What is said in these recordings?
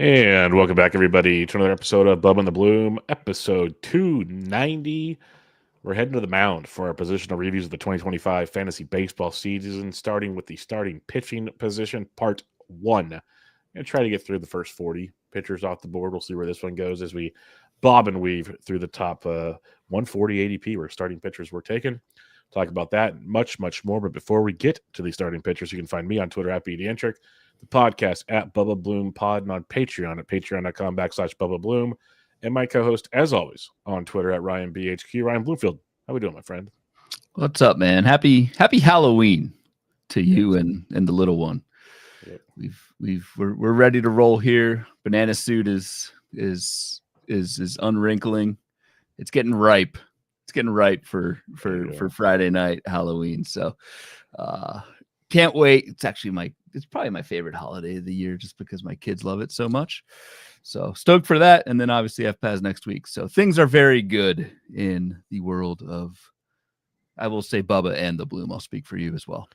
And welcome back, everybody, to another episode of Bubba and the Bloom, episode 290. We're heading to the mound for our positional reviews of the 2025 fantasy baseball season, starting with the starting pitching position, part 1. And try to get through the first 40 pitchers off the board. We'll see where this one goes as we bob and weave through the top 140 ADP where starting pitchers were taken. Talk about that and much, much more. But before we get to the starting pitchers, you can find me on Twitter at BDentric, the podcast at Bubba Bloom Pod, and on Patreon at patreon.com/Bubba Bloom, and my co-host, as always, on Twitter at RyanBHQ. Ryan Bloomfield, how we doing, my friend? What's up, man? Happy Halloween to you and the little one. Yep. We're ready to roll here. Banana suit is unwrinkling. It's getting ripe. It's getting ripe for Friday night Halloween. So can't wait. It's probably my favorite holiday of the year just because my kids love it so much. So stoked for that. And then obviously FPAS next week. So things are very good in the world of, I will say, Bubba and the Bloom. I'll speak for you as well.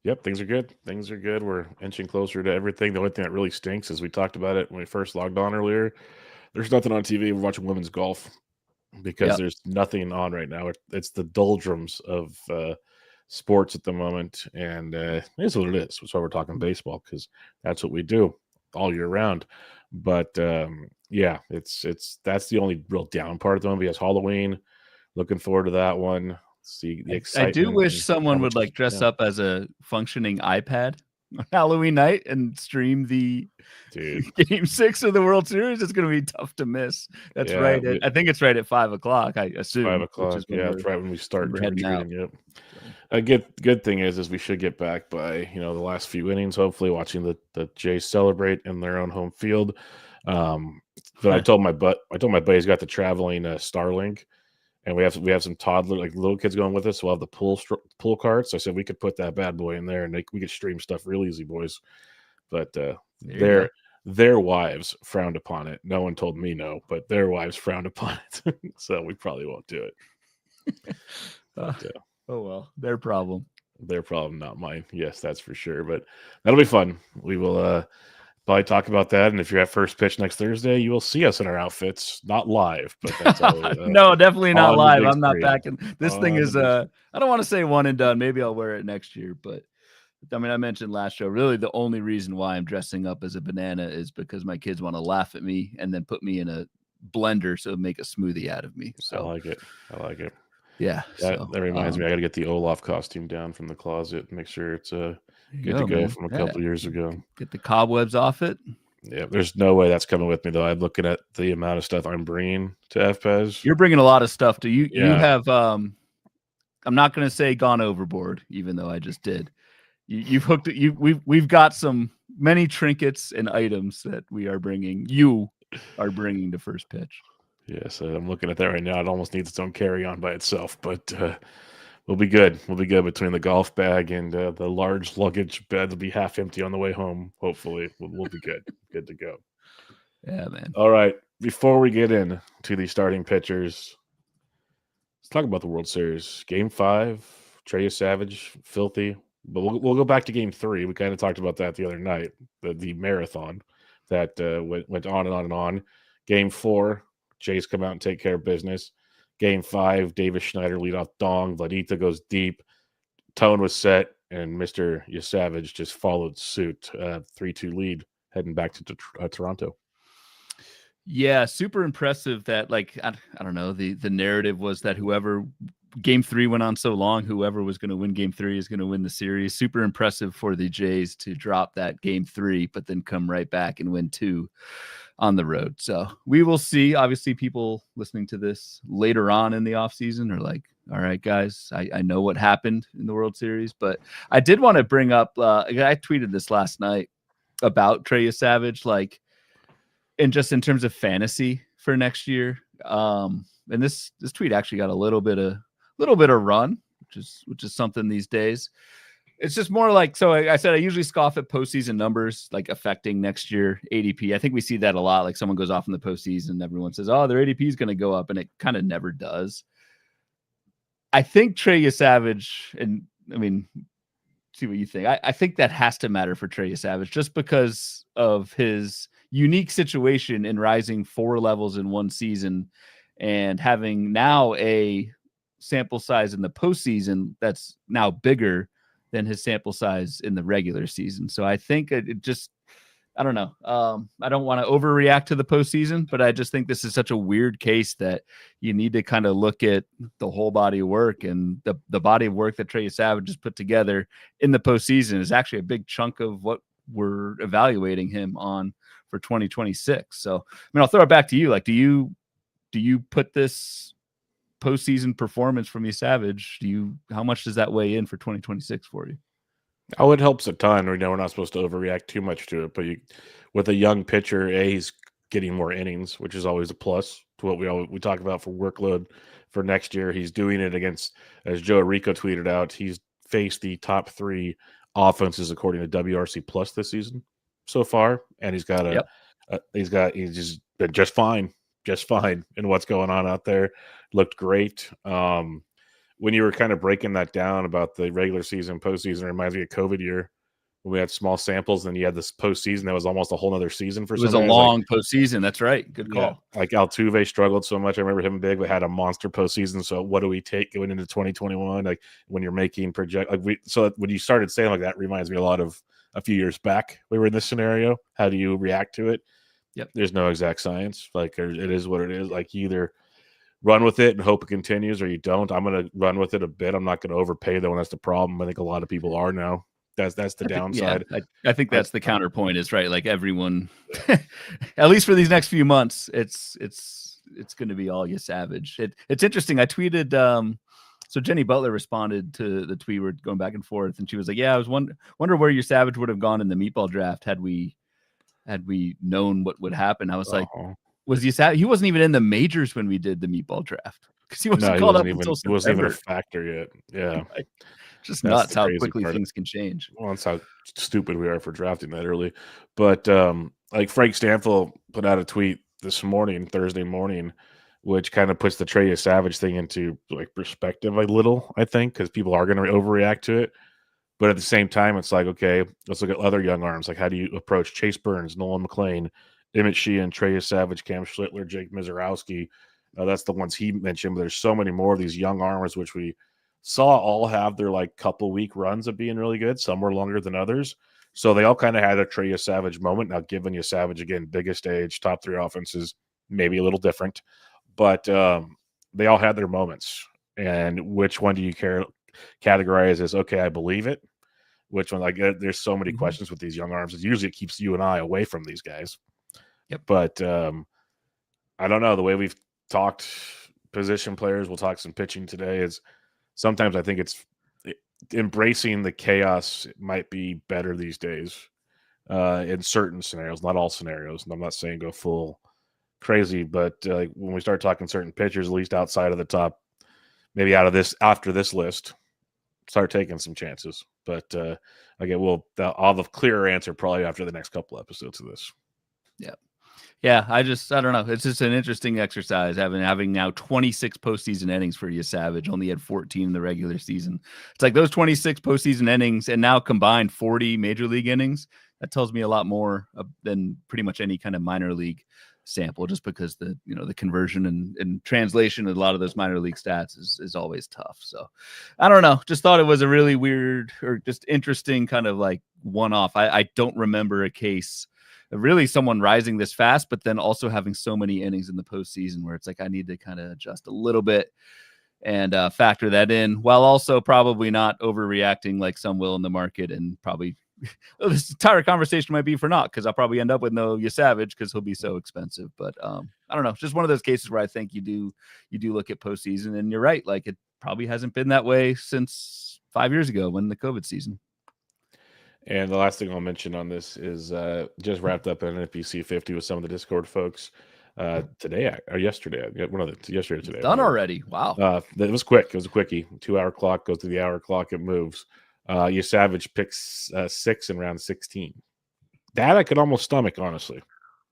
Yep, things are good. Things are good. We're inching closer to everything. The only thing that really stinks is we talked about it when we first logged on earlier. There's nothing on TV. We're watching women's golf because there's nothing on right now. It's the doldrums of sports at the moment, and it is what it is. That's why we're talking baseball, because that's what we do all year round. But that's the only real down part of the movie. Has Halloween. Looking forward to that one. See the excitement. I do wish someone would dress up as a functioning iPad on Halloween night and stream the Game 6 of the World Series. It's going to be tough to miss. That's right. I think it's right at 5:00. I assume 5:00. Yeah, that's right when we start trick-or-treating. Yep. A good thing is we should get back by the last few innings. Hopefully, watching the Jays celebrate in their own home field. But I told my buddy he's got the traveling Starlink. And we have some toddler, little kids going with us. So we'll have the pool carts. So I said we could put that bad boy in there, and we could stream stuff real easy, boys. But their wives frowned upon it. No one told me no, but their wives frowned upon it. So we probably won't do it. Oh well, their problem. Their problem, not mine. Yes, that's for sure. But that'll be fun. We will probably talk about that, and if you're at first pitch next Thursday, you will see us in our outfits, not live, but that's always, no, definitely not live. I'm not backing. This thing is I don't want to say one and done. Maybe I'll wear it next year, but I mean, I mentioned last show, really the only reason why I'm dressing up as a banana is because my kids want to laugh at me and then put me in a blender so make a smoothie out of me. So I like it. Yeah. That reminds me, I got to get the Olaf costume down from the closet, make sure it's good to go from a couple years ago. Get the cobwebs off it. Yeah, there's no way that's coming with me, though. I'm looking at the amount of stuff I'm bringing to FPAS. You're bringing a lot of stuff. You have, I'm not going to say gone overboard, even though I just did. You've hooked it. We've got many trinkets and items that we are bringing. You are bringing to first pitch. Yes, I'm looking at that right now. It almost needs its own carry-on by itself, but we'll be good. We'll be good between the golf bag and the large luggage bed. Will be half empty on the way home. Hopefully, we'll be good. Good to go. Yeah, man. All right. Before we get into the starting pitchers, let's talk about the World Series. Game 5, Trey Savage, filthy. But we'll go back to Game 3. We kind of talked about that the other night, the marathon that went on and on and on. Game 4, Jays come out and take care of business. Game 5, Davis Schneider lead off dong. Vladita goes deep. Tone was set, and Mr. Savage just followed suit. 3-2 lead heading back to Toronto. Yeah, super impressive that, I don't know, the narrative was that whoever Game 3 went on so long, whoever was going to win Game 3 is going to win the series. Super impressive for the Jays to drop that Game 3, but then come right back and win 2 on the road. So we will see. Obviously, people listening to this later on in the offseason are like, all right, guys, I know what happened in the World Series, but I did want to bring up, I tweeted this last night about Trey Savage, and just in terms of fantasy for next year. And this tweet actually got a little bit of run, which is something these days. It's just more so I said I usually scoff at postseason numbers affecting next year ADP. I think we see that a lot. Someone goes off in the postseason and everyone says, oh, their ADP is going to go up, and it kind of never does. I think Trey Savage, and I mean, see what you think. I think that has to matter for Trey Savage just because of his unique situation in rising 4 levels in one season and having now a sample size in the postseason that's now bigger than his sample size in the regular season. So I think it just, I don't know. I don't want to overreact to the postseason, but I just think this is such a weird case that you need to kind of look at the whole body of work, and the body of work that Trey Savage has put together in the postseason is actually a big chunk of what we're evaluating him on for 2026. So, I mean, I'll throw it back to you. Like, do you put this postseason performance from Savage? How much does that weigh in for 2026 for you? Oh, it helps a ton. We know we're not supposed to overreact too much to it, but with a young pitcher, he's getting more innings, which is always a plus to what we talk about for workload for next year. He's doing it against, as Joe Rico tweeted out, he's faced the top 3 offenses according to WRC Plus this season so far, and he's just been just fine in what's going on out there. Looked great. When you were kind of breaking that down about the regular season, postseason, it reminds me of COVID year when we had small samples, and you had this postseason that was almost a whole nother season for some guys. It was a long postseason. That's right. Good call. Yeah, like Altuve struggled so much. I remember him big, but had a monster postseason. So what do we take going into 2021? Like when you're making so when you started saying like that, reminds me a lot of a few years back. We were in this scenario. How do you react to it? Yep. There's no exact science. Like it is what it is. Like you either run with it and hope it continues, or you don't. I'm going to run with it a bit. I'm not going to overpay though, and that's the problem. I think a lot of people are now. That's the downside. I think that's the counterpoint is right. Like everyone, at least for these next few months, it's going to be all Savage. It's interesting. I tweeted. So Jenny Butler responded to the tweet. We're going back and forth, and she was like, "Yeah, I was wonder where Savage would have gone in the meatball draft had we known what would happen." I was like, "Was he wasn't even in the majors when we did the meatball draft because he wasn't called up until September. He wasn't even a factor yet." Yeah. Just nuts how quickly things can change. Well, that's how stupid we are for drafting that early. But like Frank Stanfield put out a tweet this morning, Thursday morning, which kind of puts the Trey Savage thing into like perspective a little, I think, because people are going to overreact to it. But at the same time, it's like, okay, let's look at other young arms. Like, how do you approach Chase Burns, Nolan McLean, Emmett Sheehan, Trey Savage, Cam Schlittler, Jake Mizorowski? That's the ones he mentioned, but there's so many more of these young arms, which we saw all have their like couple week runs of being really good. Some were longer than others. So they all kind of had a Trey Savage moment. Now, given Savage, again, biggest stage, top 3 offenses, maybe a little different, but they all had their moments. And which one do you categorize as, okay, I believe it? Which one? Like, there's so many questions with these young arms. Usually it keeps you and I away from these guys. Yep. But I don't know. The way we've talked position players, we'll talk some pitching today, is sometimes I think embracing the chaos might be better these days in certain scenarios, not all scenarios. And I'm not saying go full crazy, but when we start talking certain pitchers, at least outside of the top, maybe after this list, start taking some chances. But again, I'll have a clearer answer probably after the next couple episodes of this. Yeah. Yeah, I don't know. It's just an interesting exercise having now 26 postseason innings for Savage. Only had 14 in the regular season. It's like those 26 postseason innings and now combined 40 major league innings. That tells me a lot more than pretty much any kind of minor league sample, just because the conversion and translation of a lot of those minor league stats is always tough. So I don't know. Just thought it was a really weird or just interesting kind of like one-off. I don't remember a case really someone rising this fast, but then also having so many innings in the postseason where it's like, I need to kind of adjust a little bit and factor that in, while also probably not overreacting like some will in the market. And probably this entire conversation might be for naught, because I'll probably end up with no Savage because he'll be so expensive. But I don't know, just one of those cases where I think you do look at postseason, and you're right. Like, it probably hasn't been that way since 5 years ago when the COVID season. And the last thing I'll mention on this is just wrapped up an NFBC 50 with some of the Discord folks today or yesterday. Yesterday today. Done already. Wow. It was quick. It was a quickie. 2-hour clock goes to the hour clock. It moves. Savage picks 6 in round 16. That I could almost stomach, honestly.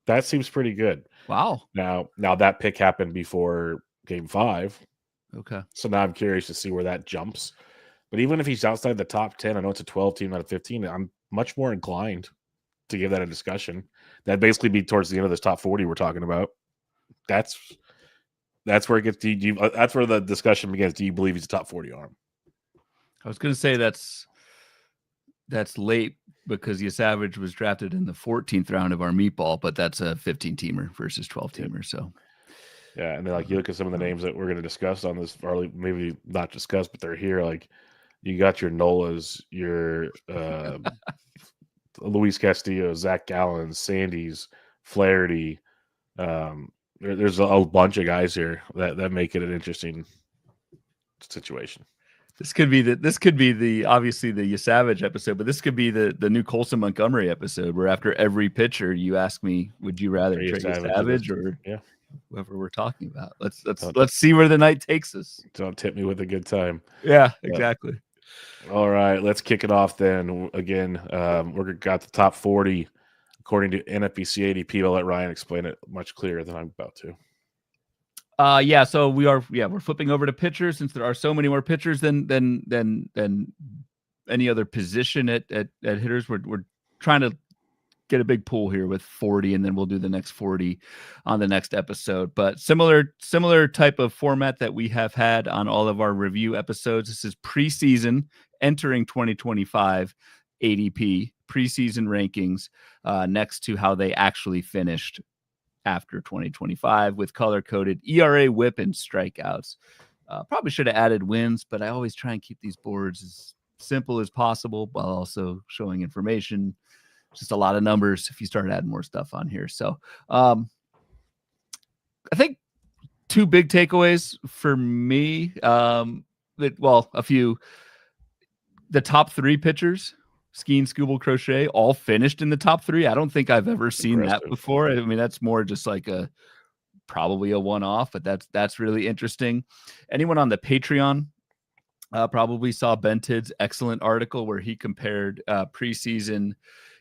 That seems pretty good. Wow. Now that pick happened before game 5. Okay. So now I'm curious to see where that jumps. But even if he's outside the top 10, I know it's a 12 team out of 15. I'm much more inclined to give that a discussion. That'd basically be towards the end of this top 40 we're talking about. That's where it gets. That's where the discussion begins. Do you believe he's a top 40 arm? I was going to say that's late because Savage was drafted in the 14th round of our meatball, but that's a 15-teamer versus 12-teamer. So, yeah, and then like you look at some of the names that we're going to discuss on this, or maybe not discuss, but they're here. Like you got your Nolas, your Luis Castillo, Zach Gallen, Sandys, Flaherty. There's a bunch of guys here that make it an interesting situation. This could be the obviously the Savage episode, but this could be the new Colson Montgomery episode where after every pitcher you ask me, would you rather Trey Savage or whoever we're talking about? Let's see where the night takes us. Don't tip me with a good time. Yeah, exactly. All right, let's kick it off then. Again, we've got the top 40 according to NFBC ADP. I'll let Ryan explain it much clearer than I'm about to. So we're flipping over to pitchers since there are so many more pitchers than any other position at hitters. We're trying to get a big pool here with 40, and then we'll do the next 40 on the next episode. But similar type of format that we have had on all of our review episodes. This is preseason entering 2025 ADP preseason rankings next to how they actually finished after 2025 with color-coded ERA, WHIP, and strikeouts. Probably should have added wins, but I always try and keep these boards as simple as possible while also showing information. Just a lot of numbers if you start adding more stuff on here. So I think two big takeaways for me. A few. The top three pitchers, Skeen, Skubal, Crochet, all finished in the top three. I don't think I've ever seen that before. I mean, that's more just like probably a one-off, but that's really interesting. Anyone on the Patreon probably saw Ben Tidd's excellent article where he compared preseason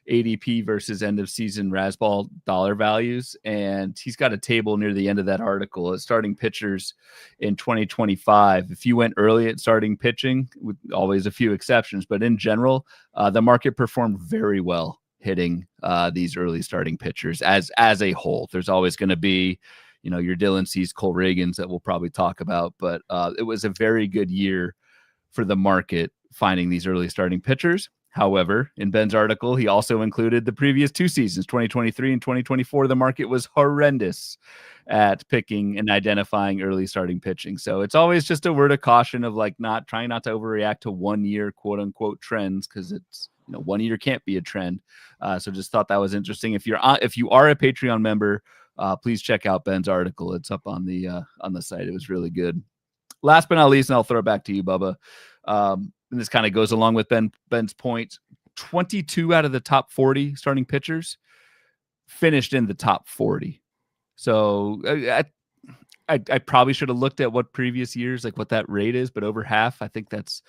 ADP versus end of season Razzball dollar values. And he's got a table near the end of that article of starting pitchers in 2025. If you went early at starting pitching, with always a few exceptions, but in general, the market performed very well hitting these early starting pitchers as a whole. There's always going to be, your Dylan Cease, Cole Reagans that we'll probably talk about, but it was a very good year for the market finding these early starting pitchers. However, in Ben's article, he also included the previous two seasons, 2023 and 2024. The market was horrendous at picking and identifying early starting pitching. So it's always just a word of caution of trying not to overreact to 1 year, quote unquote, trends, because it's 1 year can't be a trend. So just thought that was interesting. If you are a Patreon member, please check out Ben's article. It's up on the site. It was really good. Last but not least, and I'll throw it back to you, Bubba. And this kind of goes along with Ben's point. 22 out of the top 40 starting pitchers finished in the top 40. So I probably should have looked at what previous years, what that rate is, but over half, I think that's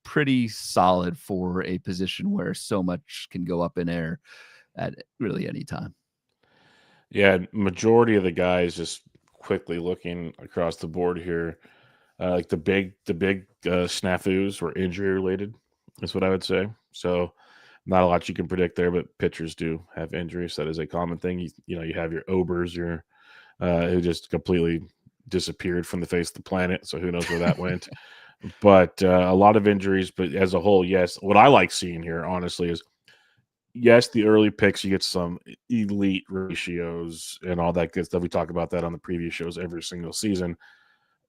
pretty solid for a position where so much can go up in air at really any time. Yeah, majority of the guys, just quickly looking across the board here, the big snafus were injury related, is what I would say. So not a lot you can predict there, but pitchers do have injuries. That is a common thing. You have your Obers, who just completely disappeared from the face of the planet. So who knows where that went. But a lot of injuries. But as a whole, yes. What I like seeing here, honestly, is yes, the early picks, you get some elite ratios and all that good stuff. We talk about that on the previous shows every single season.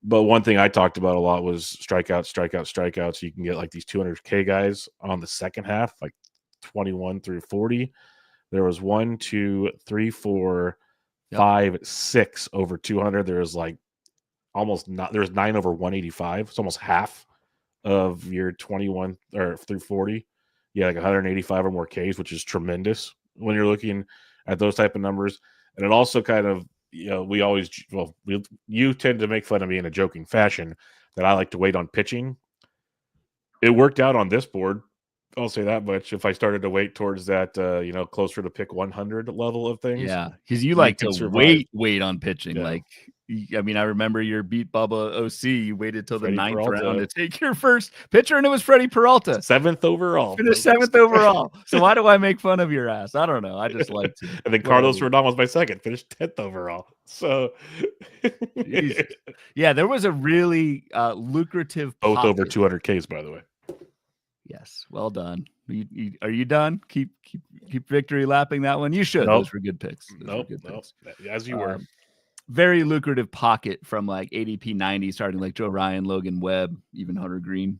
But one thing I talked about a lot was strikeouts. You can get these 200K guys on the second half, 21 through 40. There was 1, 2, 3, 4, 5, 6 over 200. There was almost not. There's 9 over 185. It's almost half of your 21 or through 40. Yeah, 185 or more Ks, which is tremendous when you're looking at those type of numbers. And it also kind of, you tend to make fun of me in a joking fashion that I like to wait on pitching. It worked out on this board. I'll say that much. If I started to wait towards that, closer to pick 100 level of things. Yeah, because you like to wait on pitching. Yeah. I mean, I remember your beat Bubba OC. You waited till Freddie the 9th Peralta. round to take your first pitcher, and it was Freddie Peralta. 7th overall. Finished 7th overall. So why do I make fun of your ass? I don't know. I just like to. And then Carlos Rodon was my second, finished 10th overall. So, yeah, there was a really lucrative both pocket. over 200 Ks, by the way. Yes, well done. Are you done? Keep victory lapping that one. You should. Nope. Those were good picks. Nope. As you were. Very lucrative pocket from like ADP 90, starting like Joe Ryan, Logan Webb, even Hunter Green,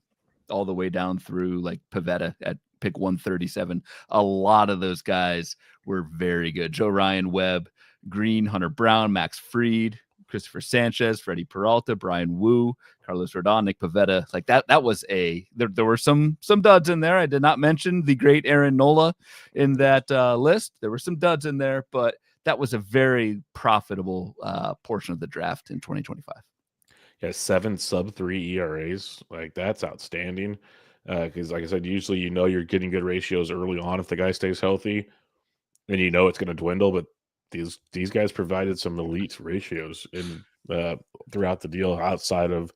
all the way down through like Pivetta at pick 137. A lot of those guys were very good. Joe Ryan, Webb, Green, Hunter Brown, Max Fried, Christopher Sanchez, Freddie Peralta, Brian Wu, Carlos Rodon, Nick Pivetta. Like that was there were some duds in there. I did not mention the great Aaron Nola in that list. There were some duds in there, but that was a very profitable portion of the draft in 2025. Yeah, 7 sub-3 ERAs. Like, that's outstanding. Because, like I said, usually you're getting good ratios early on if the guy stays healthy, and it's going to dwindle. But these guys provided some elite ratios in throughout the deal outside of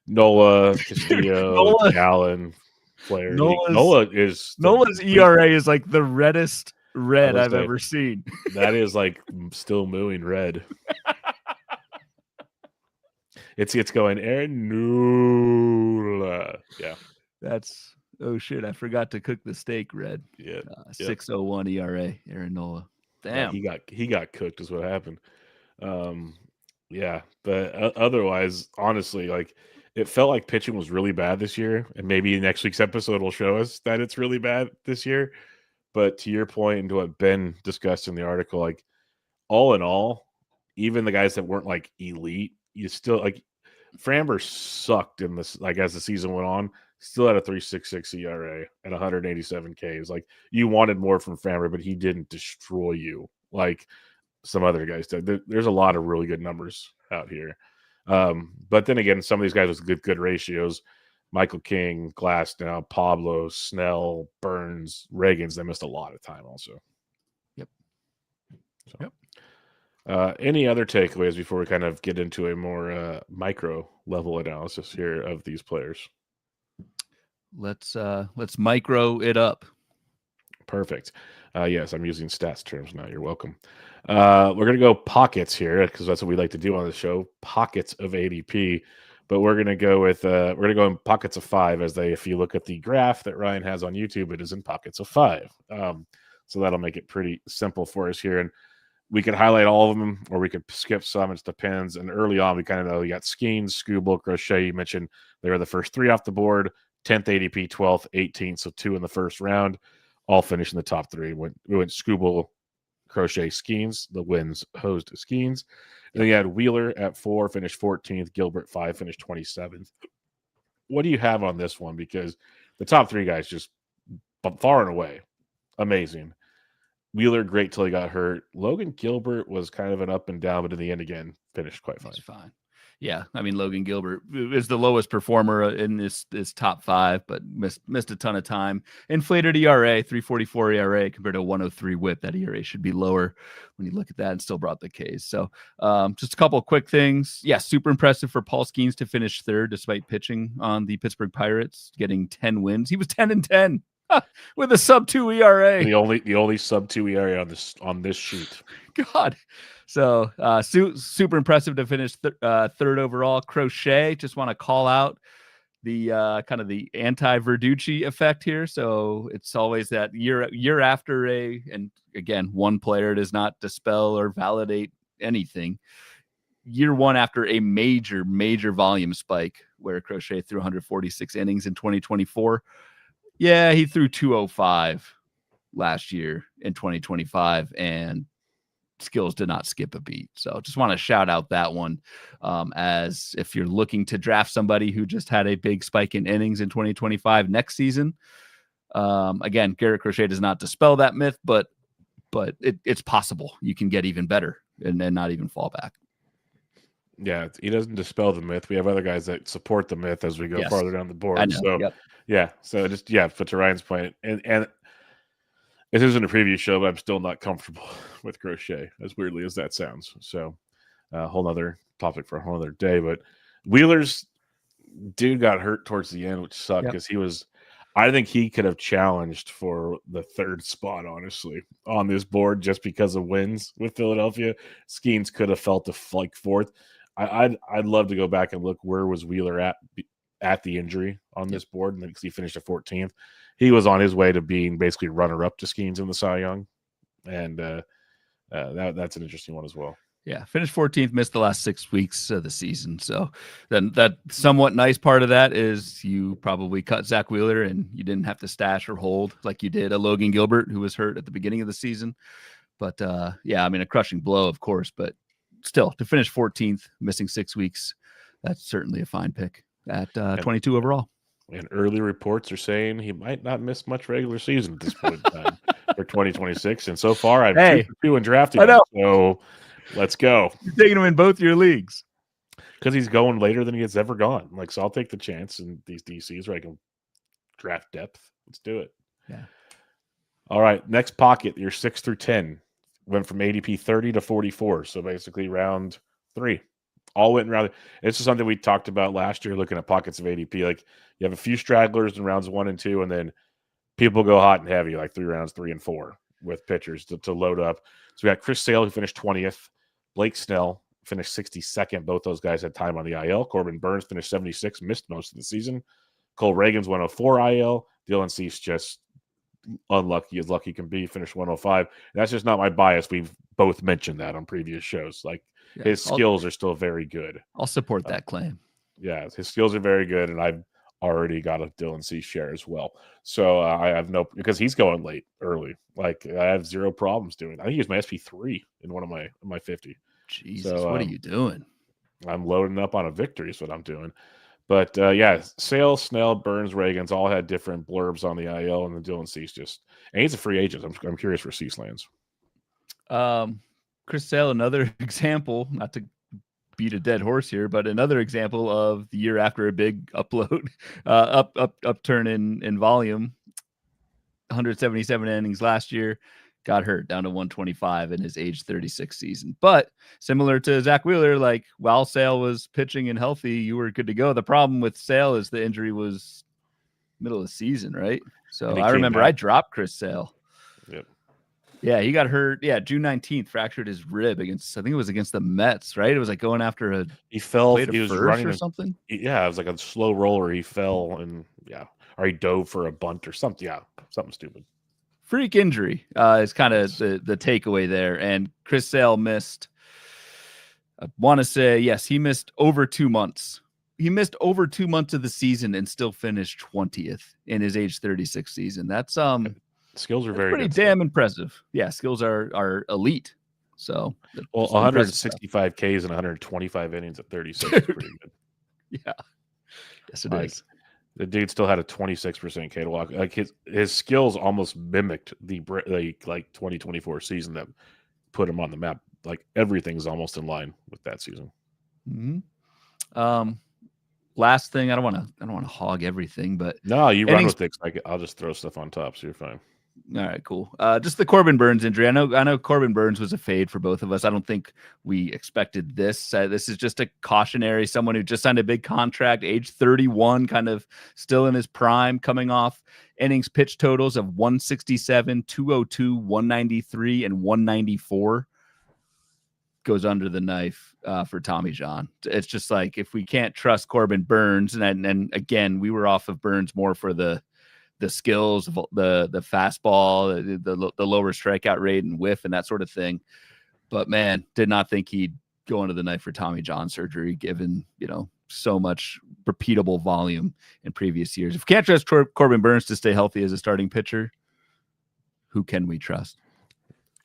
Nola, Castillo, Gallen, Flair. Nola's ERA is like the reddest red I've ever seen. That is like still mooing red. It's going Aaron Nola. Yeah. That's shit. I forgot to cook the steak red. Yeah. 6.01 ERA, Aaron Nola. Damn. Yeah, he got cooked is what happened. Yeah, but otherwise, honestly, like it felt like pitching was really bad this year, and maybe next week's episode will show us that it's really bad this year. But to your point and to what Ben discussed in the article, like all in all, even the guys that weren't like elite, you still like Framber sucked in this. Like as the season went on, still had a 3.66 ERA and 187 Ks. Like you wanted more from Framber, but he didn't destroy you like some other guys did. There's a lot of really good numbers out here. But then again, some of these guys with good ratios. Michael King, Glasnow, Pablo, Snell, Burns, Reagans, they missed a lot of time also. Yep. So, yep. Any other takeaways before we kind of get into a more micro level analysis here of these players? Let's micro it up. Perfect. Yes, I'm using stats terms now. You're welcome. We're going to go pockets here because that's what we like to do on the show, pockets of ADP. But we're going to go with in pockets of 5 if you look at the graph that Ryan has on YouTube, it is in pockets of 5. So that'll make it pretty simple for us here. And we could highlight all of them or we could skip some. It depends. And early on, we kind of know you got Skeens, Skubal, Crochet. You mentioned they were the first 3 off the board, 10th ADP, 12th, 18th. So 2 in the first round, all finished in the top 3. We went Skubal, Crochet, Skeens. The wins hosed to Skeens. And then you had Wheeler at 4, finished 14th. Gilbert 5, finished 27th. What do you have on this one? Because the top 3 guys just far and away amazing. Wheeler, great till he got hurt. Logan Gilbert was kind of an up and down, but in the end, again, finished quite fine. Fine. Yeah, I mean, Logan Gilbert is the lowest performer in this top 5, but missed a ton of time. Inflated ERA, 3.44 ERA compared to 1.03 WHIP. That ERA should be lower when you look at that, and still brought the Ks. So just a couple of quick things. Yeah, super impressive for Paul Skeens to finish 3rd despite pitching on the Pittsburgh Pirates, getting 10 wins. He was 10-10 with a sub-2 ERA. The only sub-2 ERA on this sheet. God. So super impressive to finish 3rd overall. Crochet, just want to call out the kind of the anti-Verducci effect here. So it's always that year after and again, one player does not dispel or validate anything. Year 1 after a major volume spike where Crochet threw 146 innings in 2024. Yeah, he threw 205 last year in 2025, and skills did not skip a beat. So just want to shout out that one as if you're looking to draft somebody who just had a big spike in innings in 2025 next season. Again, Garrett Crochet does not dispel that myth, but it's possible you can get even better and then not even fall back. Yeah, he doesn't dispel the myth. We have other guys that support the myth as we go farther down the board. So but to Ryan's point, and this isn't a preview show, but I'm still not comfortable with Crochet, as weirdly as that sounds. So a whole other topic for a whole other day. But Wheeler's dude got hurt towards the end, which sucked because he was. I think he could have challenged for the third spot, honestly, on this board just because of wins with Philadelphia. Skeens could have felt like fourth. I'd love to go back and look where was Wheeler at the injury on this board, and because he finished at 14th, he was on his way to being basically runner up to Skeens in the Cy Young, and that's an interesting one as well. Yeah, finished 14th, missed the last 6 weeks of the season. So then that somewhat nice part of that is you probably cut Zach Wheeler and you didn't have to stash or hold like you did a Logan Gilbert who was hurt at the beginning of the season. But yeah, I mean, a crushing blow, of course, but still to finish 14th, missing 6 weeks, that's certainly a fine pick at 22 overall. And early reports are saying he might not miss much regular season at this point in time for 2026. And so far, I've 2 for 2 and drafted him. So let's go. You're taking him in both your leagues. Because he's going later than he has ever gone. Like, so I'll take the chance in these DCs where I can draft depth. Let's do it. Yeah. All right. Next pocket, your 6 through 10 went from ADP 30 to 44. So basically round 3. All went around. It's just something we talked about last year looking at pockets of ADP. Like, you have a few stragglers in rounds 1 and 2, and then people go hot and heavy, like 3 rounds 3 and 4 with pitchers to load up. So we got Chris Sale, who finished 20th. Blake Snell finished 62nd. Both those guys had time on the IL. Corbin Burns finished 76, missed most of the season. Cole Reagan's 104 IL. Dylan Cease just unlucky as lucky can be, finished 105. That's just not my bias. We've both mentioned that on previous shows. Like, his skills are still very good. I'll support that claim. Yeah, his skills are very good, and I've already got a Dylan Cease share as well. So I have because he's going late, early. Like, I have zero problems doing it. I think he was my SP3 in one of my 50. Jesus, so, what are you doing? I'm loading up on a victory is what I'm doing. But yeah, Sale, Snell, Burns, Reagans all had different blurbs on the IL, and the Dylan Cease and he's a free agent. I'm curious where Cease lands. Chris Sale, another example, not to beat a dead horse here, but another example of the year after a big upload, upturn in volume. 177 innings last year, got hurt down to 125 in his age 36 season. But similar to Zach Wheeler, like, while Sale was pitching and healthy, you were good to go. The problem with Sale is the injury was middle of the season, right? So I remember I dropped Chris Sale. Yep. Yeah, he got hurt. Yeah, June 19th, fractured his rib against, I think it was against the Mets, right? It was like going after he fell, he was running or something. Yeah, it was like a slow roller. He fell and or he dove for a bunt or something. Yeah, something stupid. Freak injury is kind of the takeaway there. And Chris Sale missed, I want to say, yes, he missed over 2 months. He missed over 2 months of the season and still finished 20th in his age 36 season. That's skills are very pretty good. Damn impressive. Yeah, skills are elite. So 165 Ks and 125 innings at 36 is pretty good. Yeah. Yes, it is. The dude still had a 26% K to walk. Like, his skills almost mimicked the 2024 season that put him on the map. Like, everything's almost in line with that season. Mm-hmm. Last thing, I don't want to hog everything, but no, you run with it. I'll just throw stuff on top, so you're fine. All right, cool. Just the Corbin Burns injury. I know Corbin Burns was a fade for both of us. I don't think we expected this. This is just a cautionary, someone who just signed a big contract, age 31, kind of still in his prime, coming off innings pitch totals of 167, 202, 193, and 194. Goes under the knife for Tommy John. It's just like, if we can't trust Corbin Burns, and again, we were off of Burns more for the skills, the fastball, the lower strikeout rate and whiff and that sort of thing. But man, did not think he'd go under the knife for Tommy John surgery, given, so much repeatable volume in previous years. If we can't trust Corbin Burns to stay healthy as a starting pitcher, who can we trust?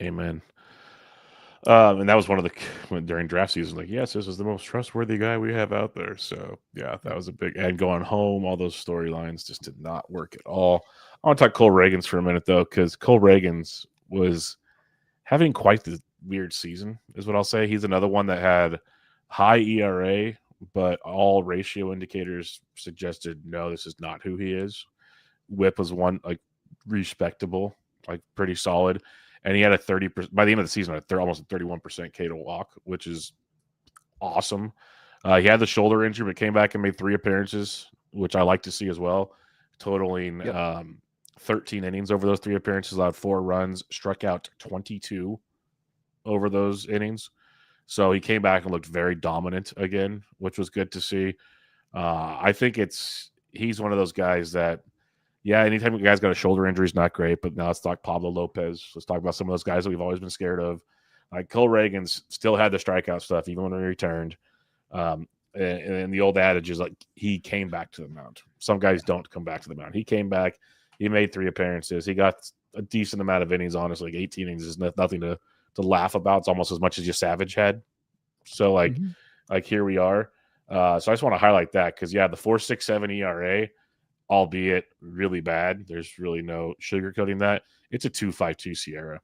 Amen. And that was one of the during draft season, like, yes, this is the most trustworthy guy we have out there. So yeah, that was a big, and going home, all those storylines just did not work at all. I want to talk Cole Reagans for a minute though, because Cole Reagans was having quite the weird season, is what I'll say. He's another one that had high ERA, but all ratio indicators suggested no, this is not who he is. WHIP was one, like, respectable, like pretty solid. And he had a 30%, by the end of the season, almost a 31% K to walk, which is awesome. He had the shoulder injury, but came back and made 3 appearances, which I like to see as well, totaling Yep. 13 innings over those 3 appearances, allowed 4 runs, struck out 22 over those innings. So he came back and looked very dominant again, which was good to see. I think he's one of those guys that, yeah, anytime a guy's got a shoulder injury is not great, but now let's talk Pablo Lopez. Let's talk about some of those guys that we've always been scared of. Like Cole Reagan's still had the strikeout stuff, even when he returned. And the old adage is like he came back to the mound. Some guys don't come back to the mound. He came back. He made 3 appearances. He got a decent amount of innings, honestly. Like 18 innings is nothing to laugh about. It's almost as much as your Savage had. So, like here we are. So I just want to highlight that because, yeah, the 4.67 ERA, albeit really bad. There's really no sugarcoating that. It's a 2.52 Sierra.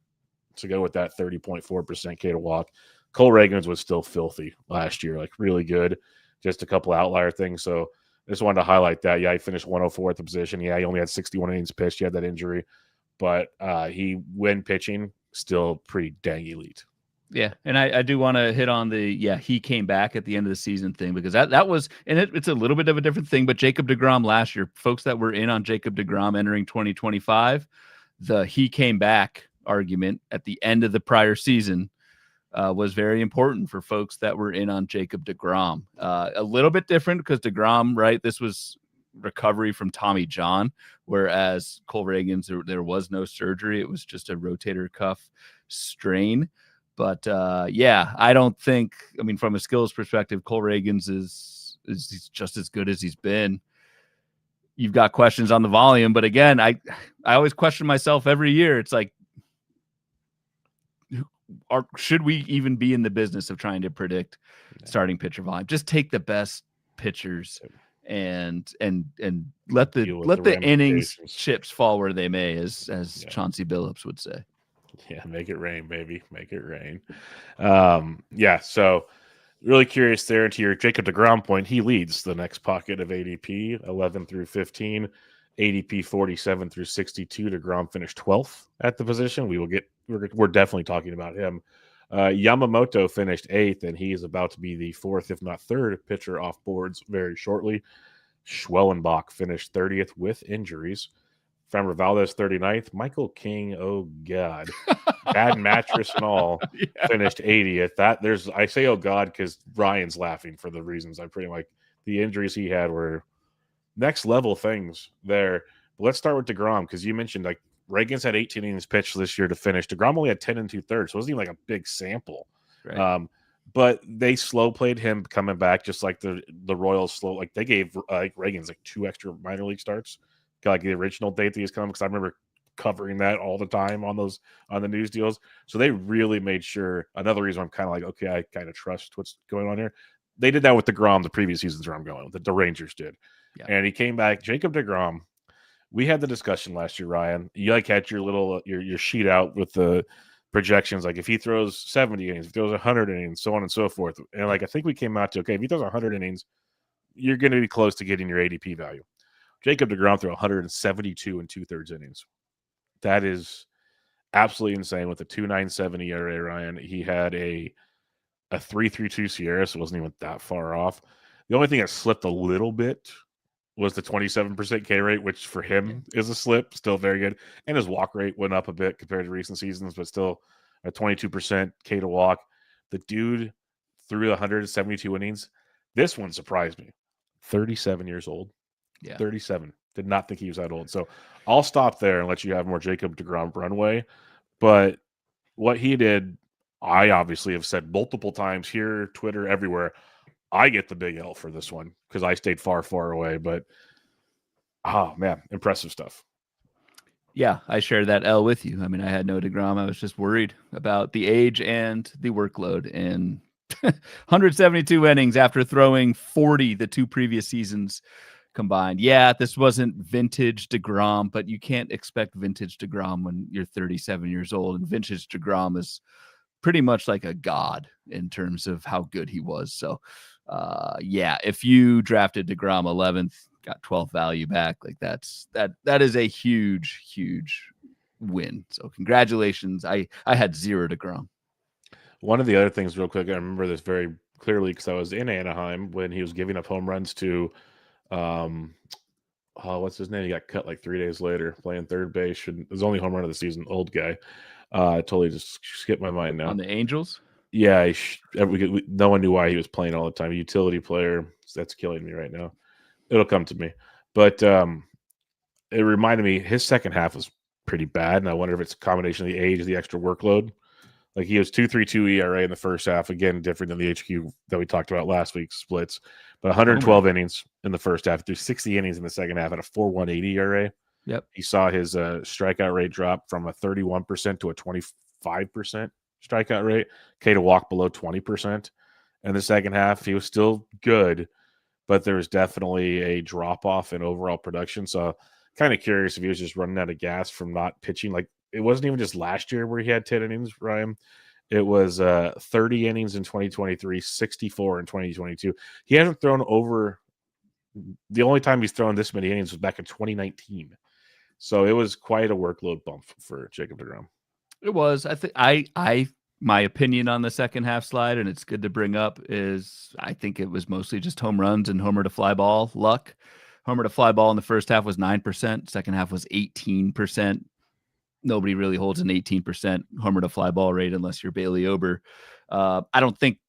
To go with that 30.4% K to walk. Cole Reagan's was still filthy last year, like really good. Just a couple outlier things. So I just wanted to highlight that. Yeah, he finished 104 at the position. Yeah, he only had 61 innings pitched. He had that injury. But he, when pitching, still pretty dang elite. Yeah, and I do want to hit on he came back at the end of the season thing, because that was, and it's a little bit of a different thing, but Jacob deGrom last year, folks that were in on Jacob deGrom entering 2025, the he came back argument at the end of the prior season was very important for folks that were in on Jacob deGrom. A little bit different because deGrom, right, this was recovery from Tommy John, whereas Cole Reagan's, there was no surgery. It was just a rotator cuff strain. But I don't think, I mean, from a skills perspective, Cole Reagan's is just as good as he's been. You've got questions on the volume, but again, I always question myself every year. It's like, should we even be in the business of trying to predict starting pitcher volume? Just take the best pitchers and let the innings chips fall where they may, as Chauncey Billups would say. Yeah, make it rain, baby. Make it rain. So really curious there. To your Jacob deGrom point, he leads the next pocket of ADP, 11 through 15. ADP 47 through 62. deGrom finished 12th at the position. We're definitely talking about him. Yamamoto finished 8th, and he is about to be the 4th, if not 3rd, pitcher off boards very shortly. Schwellenbach finished 30th with injuries. Framber Valdez 39th. Michael King, oh God, bad mattress and all, finished 80th. I say oh God because Ryan's laughing for the reasons I'm pretty like the injuries he had were next level things there. But let's start with deGrom because you mentioned like Reagan's had 18 innings pitched this year to finish. deGrom only had 10 2/3, so it wasn't even like a big sample. Right. But they slow played him coming back, just like the Royals slow. Like they gave Reagan's like 2 extra minor league starts. Like the original date that he's coming, because I remember covering that all the time on the news deals. So they really made sure. Another reason I'm kind of like, okay, I kind of trust what's going on here. They did that with deGrom the previous seasons where I'm going, that the Rangers did. Yeah. And he came back. Jacob deGrom, we had the discussion last year, Ryan. You like had your little your sheet out with the projections, like if he throws 70 innings, if he throws 100 innings, so on and so forth. And like I think we came out to, okay, if he throws 100 innings, you're going to be close to getting your ADP value. Jacob deGrom threw 172 2/3 innings. That is absolutely insane with a 2.97 ERA, Ryan. He had a 3.32 Sierra, so it wasn't even that far off. The only thing that slipped a little bit was the 27% K rate, which for him is a slip, still very good. And his walk rate went up a bit compared to recent seasons, but still a 22% K to walk. The dude threw 172 innings. This one surprised me. 37 years old. Yeah. 37. Did not think he was that old. So I'll stop there and let you have more Jacob deGrom runway. But what he did, I obviously have said multiple times here, Twitter, everywhere. I get the big L for this one because I stayed far, far away. But, oh, man, impressive stuff. Yeah, I share that L with you. I mean, I had no deGrom. I was just worried about the age and the workload. And 172 innings after throwing 40 the 2 previous seasons combined. Yeah, this wasn't vintage deGrom, but you can't expect vintage deGrom when you're 37 years old. And vintage deGrom is pretty much like a god in terms of how good he was. So, if you drafted deGrom 11th, got 12th value back, like that is a huge, huge win. So congratulations. I had 0 deGrom. One of the other things real quick, I remember this very clearly because I was in Anaheim when he was giving up home runs to, what's his name? He got cut like 3 days later playing third base. His only home run of the season, old guy. I totally just skipped my mind now. On the Angels? Yeah, no one knew why he was playing all the time. Utility player. That's killing me right now. It'll come to me. But it reminded me his second half was pretty bad, and I wonder if it's a combination of the age, the extra workload. Like he was 2.32 ERA in the first half, again different than the HQ that we talked about last week's splits. But 112 innings in the first half, through 60 innings in the second half at a 4.180 ERA. Yep. He saw his strikeout rate drop from a 31% to a 25% strikeout rate. K to walk below 20%. In the second half, he was still good, but there was definitely a drop off in overall production. So, kind of curious if he was just running out of gas from not pitching. Like it wasn't even just last year where he had 10 innings, Ryan. It was 30 innings in 2023, 64 in 2022. He hasn't thrown over. The only time he's thrown this many innings was back in 2019. So it was quite a workload bump for Jacob deGrom. It was. I think my opinion on the second half slide, and it's good to bring up, is I think it was mostly just home runs and homer to fly ball luck. Homer to fly ball in the first half was 9%. Second half was 18%. Nobody really holds an 18% homer to fly ball rate unless you're Bailey Ober. I don't think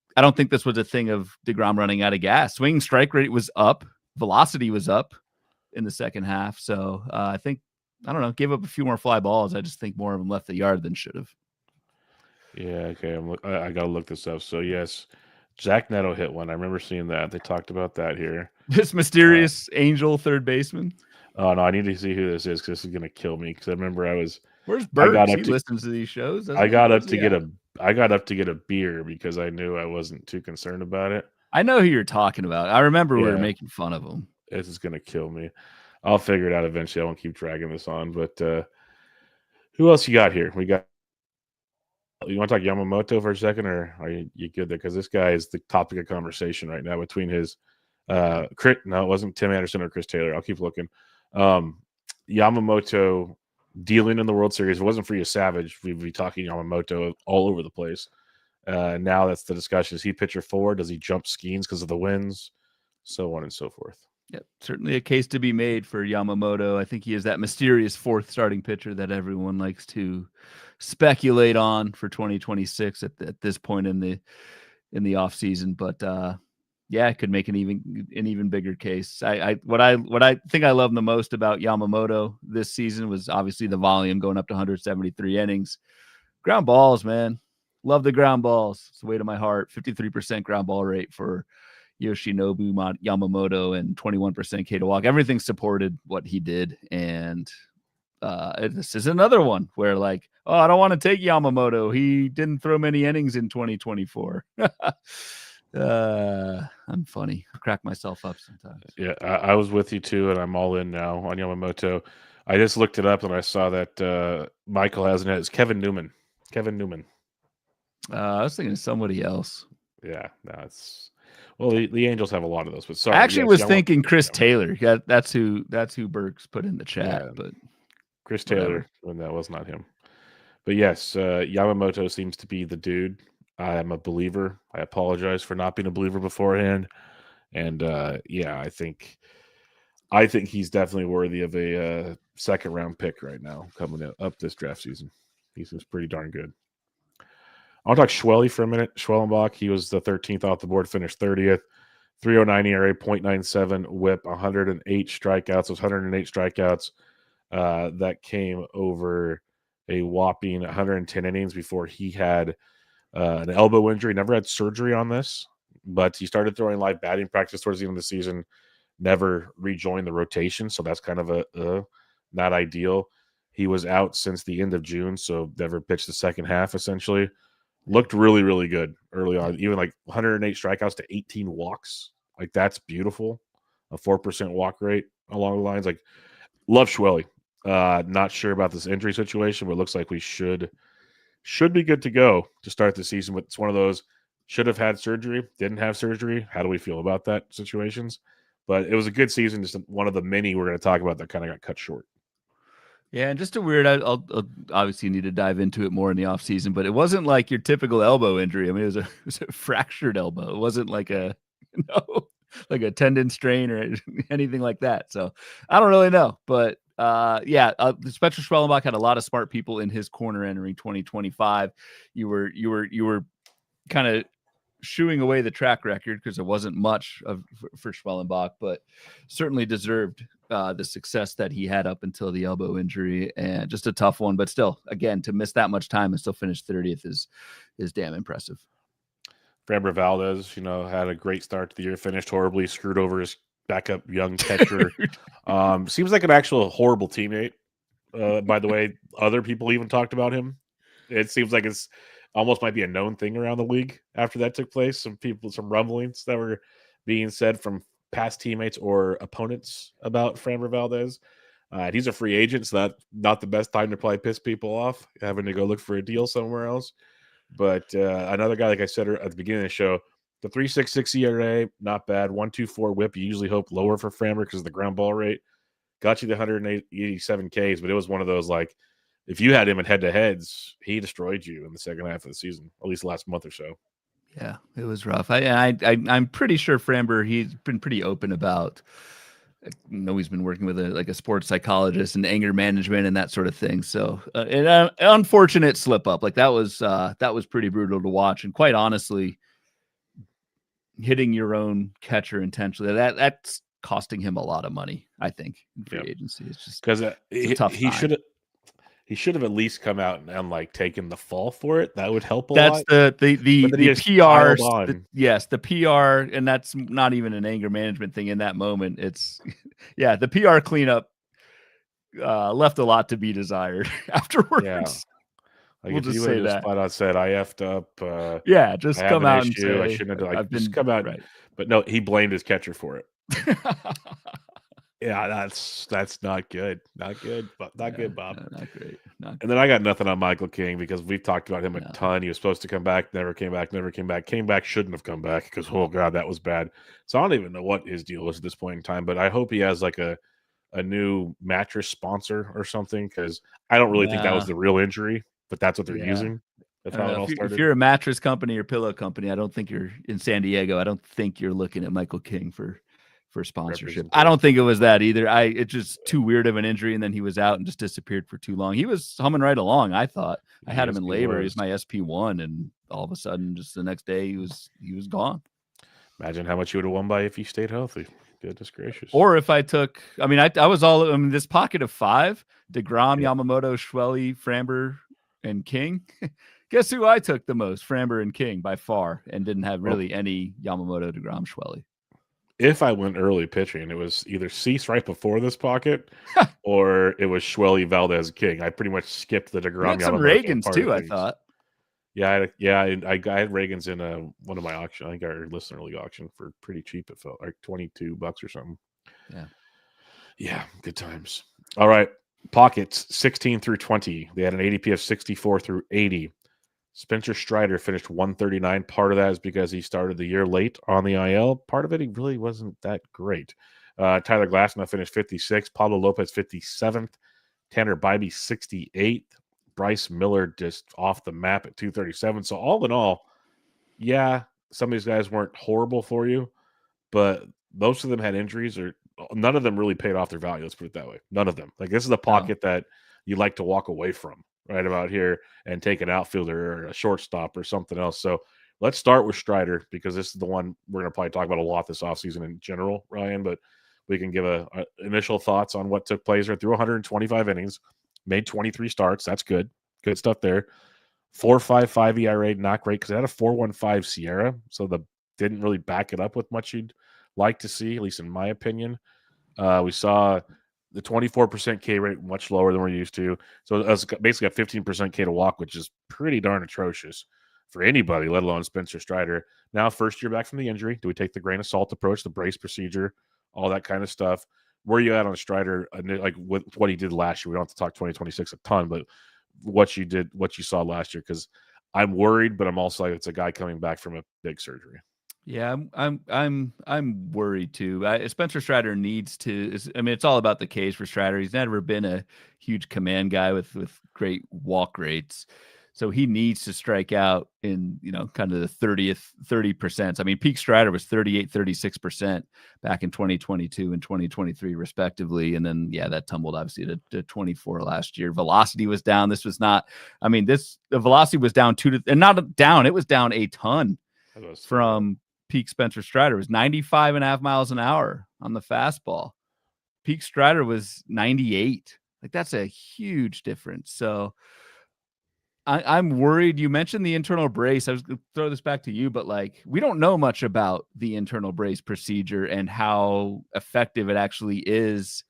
this was a thing of deGrom running out of gas. Swinging strike rate was up. Velocity was up in the second half. So I think, I don't know, gave up a few more fly balls. I just think more of them left the yard than should have. Yeah, okay. I got to look this up. So, yes, Zach Neto hit one. I remember seeing that. They talked about that here. This mysterious angel third baseman. Oh, no, I need to see who this is because this is going to kill me. Because I remember Where's Burks? He listens to these shows. I got up to get a beer because I knew I wasn't too concerned about it. I know who you're talking about. I remember we were making fun of him. This is going to kill me. I'll figure it out eventually. I won't keep dragging this on. But who else you got here? You want to talk Yamamoto for a second, or are you good there? Because this guy is the topic of conversation right now between his no, it wasn't Tim Anderson or Chris Taylor. I'll keep looking. Yamamoto dealing in the World Series. If it wasn't for you, Savage, we'd be talking Yamamoto all over the place. Now that's the discussion. Is he pitcher forward? Does he jump Skeens because of the wins? So on and so forth. Yep, certainly a case to be made for Yamamoto. I think he is that mysterious fourth starting pitcher that everyone likes to speculate on for 2026 at this point in the offseason. But yeah, it could make an even bigger case. What I think I love the most about Yamamoto this season was obviously the volume, going up to 173 innings. Ground balls, man. Love the ground balls. It's the way to my heart. 53% ground ball rate for Yoshinobu Yamamoto and 21% K to walk. Everything supported what he did. And this is another one where like, oh, I don't want to take Yamamoto. He didn't throw many innings in 2024. I'm funny. I crack myself up sometimes. Yeah, I was with you too, and I'm all in now on Yamamoto. I just looked it up and I saw that Michael hasn't had. It's Kevin Newman. I was thinking of somebody else. Yeah, no, it's the Angels have a lot of those. But sorry, I actually was thinking Chris Taylor. Yeah, that's who Burks put in the chat. Yeah, but Chris Taylor, when that was not him. But yes, Yamamoto seems to be the dude. I am a believer. I apologize for not being a believer beforehand. And yeah, I think he's definitely worthy of a second round pick right now coming up this draft season. He seems pretty darn good. I'll talk Schwelly for a minute. Schwellenbach, he was the 13th off the board, finished 30th. 309 ERA, 0.97 whip, 108 strikeouts. Those 108 strikeouts that came over a whopping 110 innings before he had an elbow injury. Never had surgery on this, but he started throwing live batting practice towards the end of the season. Never rejoined the rotation, so that's kind of a not ideal. He was out since the end of June, so never pitched the second half, essentially. Looked really, really good early on. Even like 108 strikeouts to 18 walks. Like, that's beautiful. A 4% walk rate along the lines. Like, love Schwelly. Not sure about this injury situation, but it looks like we should be good to go to start the season. But it's one of those should have had surgery, didn't have surgery. How do we feel about that situations? But it was a good season. Just one of the many we're going to talk about that kind of got cut short. Yeah, and just a weird. I'll obviously need to dive into it more in the offseason, but it wasn't like your typical elbow injury. I mean, it was a fractured elbow. It wasn't like a like a tendon strain or anything like that. So I don't really know, but Spencer Schwellenbach had a lot of smart people in his corner entering 2025. You were kind of shooing away the track record because there wasn't much for Schwellenbach, but certainly deserved the success that he had up until the elbow injury, and just a tough one. But still, again, to miss that much time and still finish 30th is damn impressive. Framber Valdez, had a great start to the year, finished horribly, screwed over his backup young catcher. Seems like an actual horrible teammate. By the way, other people even talked about him. It seems like it's almost might be a known thing around the league after that took place. Some rumblings that were being said from past teammates or opponents about Framber Valdez. He's a free agent, so that's not the best time to probably piss people off, having to go look for a deal somewhere else. But another guy, like I said at the beginning of the show, the 3.66 ERA, not bad. 1.24 WHIP. You usually hope lower for Framber because of the ground ball rate. Got you the 187 Ks, but it was one of those like, if you had him in head-to-heads, he destroyed you in the second half of the season, at least the last month or so. Yeah, it was rough. I'm pretty sure Framber, he's been pretty open about. I know he's been working with a sports psychologist and anger management and that sort of thing. So an unfortunate slip up. Like that was pretty brutal to watch. And quite honestly, hitting your own catcher intentionally, that's costing him a lot of money, I think, in free agency. It's just because he should have at least come out and like taken the fall for it. That would help a lot. That's the PR. Yes, the PR, and that's not even an anger management thing in that moment. It's the PR cleanup left a lot to be desired afterwards. Yeah. Like we'll if just you say would that. flat out said, I effed up. Just I come out and issue. say I shouldn't have I've just come out. Right. But no, he blamed his catcher for it. Yeah, that's not good. Not good, but not good, Bob. Not great. And then I got nothing on Michael King because we've talked about him a ton. He was supposed to come back, never came back. Came back, shouldn't have come back because, oh, God, that was bad. So I don't even know what his deal was at this point in time, but I hope he has like a new mattress sponsor or something because I don't really think that was the real injury, but that's what they're using. That's how it all started. If you're a mattress company or pillow company, I don't think you're in San Diego. I don't think you're looking at Michael King for sponsorship. I don't think it was that either. It's just too weird of an injury, and then he was out and just disappeared for too long. He was humming right along. I thought I had him in labor. He was my SP1, and all of a sudden, just the next day, he was gone. Imagine how much you would have won by if you stayed healthy. Goodness gracious. Or if I took, I was all, this pocket of 5, DeGrom, Yamamoto, Schwelly, Framber, and King. Guess who I took the most? Framber and King by far, and didn't have really any Yamamoto, DeGrom, Schwelly. If I went early pitching, it was either Cease right before this pocket, or it was Schwelly, Valdez, King. I pretty much skipped the DeGrom. Some Reagans too, I thought. Yeah, I had Reagans in one of my auction. I think our listener league auction for pretty cheap. It felt like $22 or something. Yeah, good times. All right, pockets 16 through 20. They had an ADP of 64 through 80. Spencer Strider finished 139. Part of that is because he started the year late on the IL. Part of it, he really wasn't that great. Tyler Glasnow finished 56. Pablo Lopez 57th. Tanner Bybee 68th. Bryce Miller just off the map at 237. So all in all, some of these guys weren't horrible for you, but most of them had injuries, or none of them really paid off their value. Let's put it that way. None of them. Like, this is a pocket that you like to walk away from right about here and take an outfielder or a shortstop or something else. So let's start with Strider because this is the one we're going to probably talk about a lot this offseason in general, Ryan, but we can give a initial thoughts on what took place there. Through 125 innings, made 23 starts. That's good. Good stuff there. 4.55 ERA, not great because it had a 4.15 Sierra, so didn't really back it up with much you'd like to see, at least in my opinion. We saw the 24% K rate, much lower than we're used to. So it was basically a 15% K to walk, which is pretty darn atrocious for anybody, let alone Spencer Strider. Now, first year back from the injury, do we take the grain of salt approach, the brace procedure, all that kind of stuff? Where are you at on Strider, like with what he did last year? We don't have to talk 2026 a ton, but what you saw last year, because I'm worried, but I'm also like, it's a guy coming back from a big surgery. Yeah, I'm worried too. Spencer Strider needs to. I mean, it's all about the case for Strider. He's never been a huge command guy with great walk rates, so he needs to strike out in kind of the 30%. I mean, peak Strider was 38, 36% back in 2022 and 2023 respectively, and then that tumbled obviously to 24 last year. Velocity was down. This was not. I mean, the velocity was down and not down. It was down a ton from peak Spencer Strider. Was 95.5 miles an hour on the fastball. Peak Strider was 98. Like, that's a huge difference. So I'm worried. You mentioned the internal brace. I was going to throw this back to you, but like, we don't know much about the internal brace procedure and how effective it actually is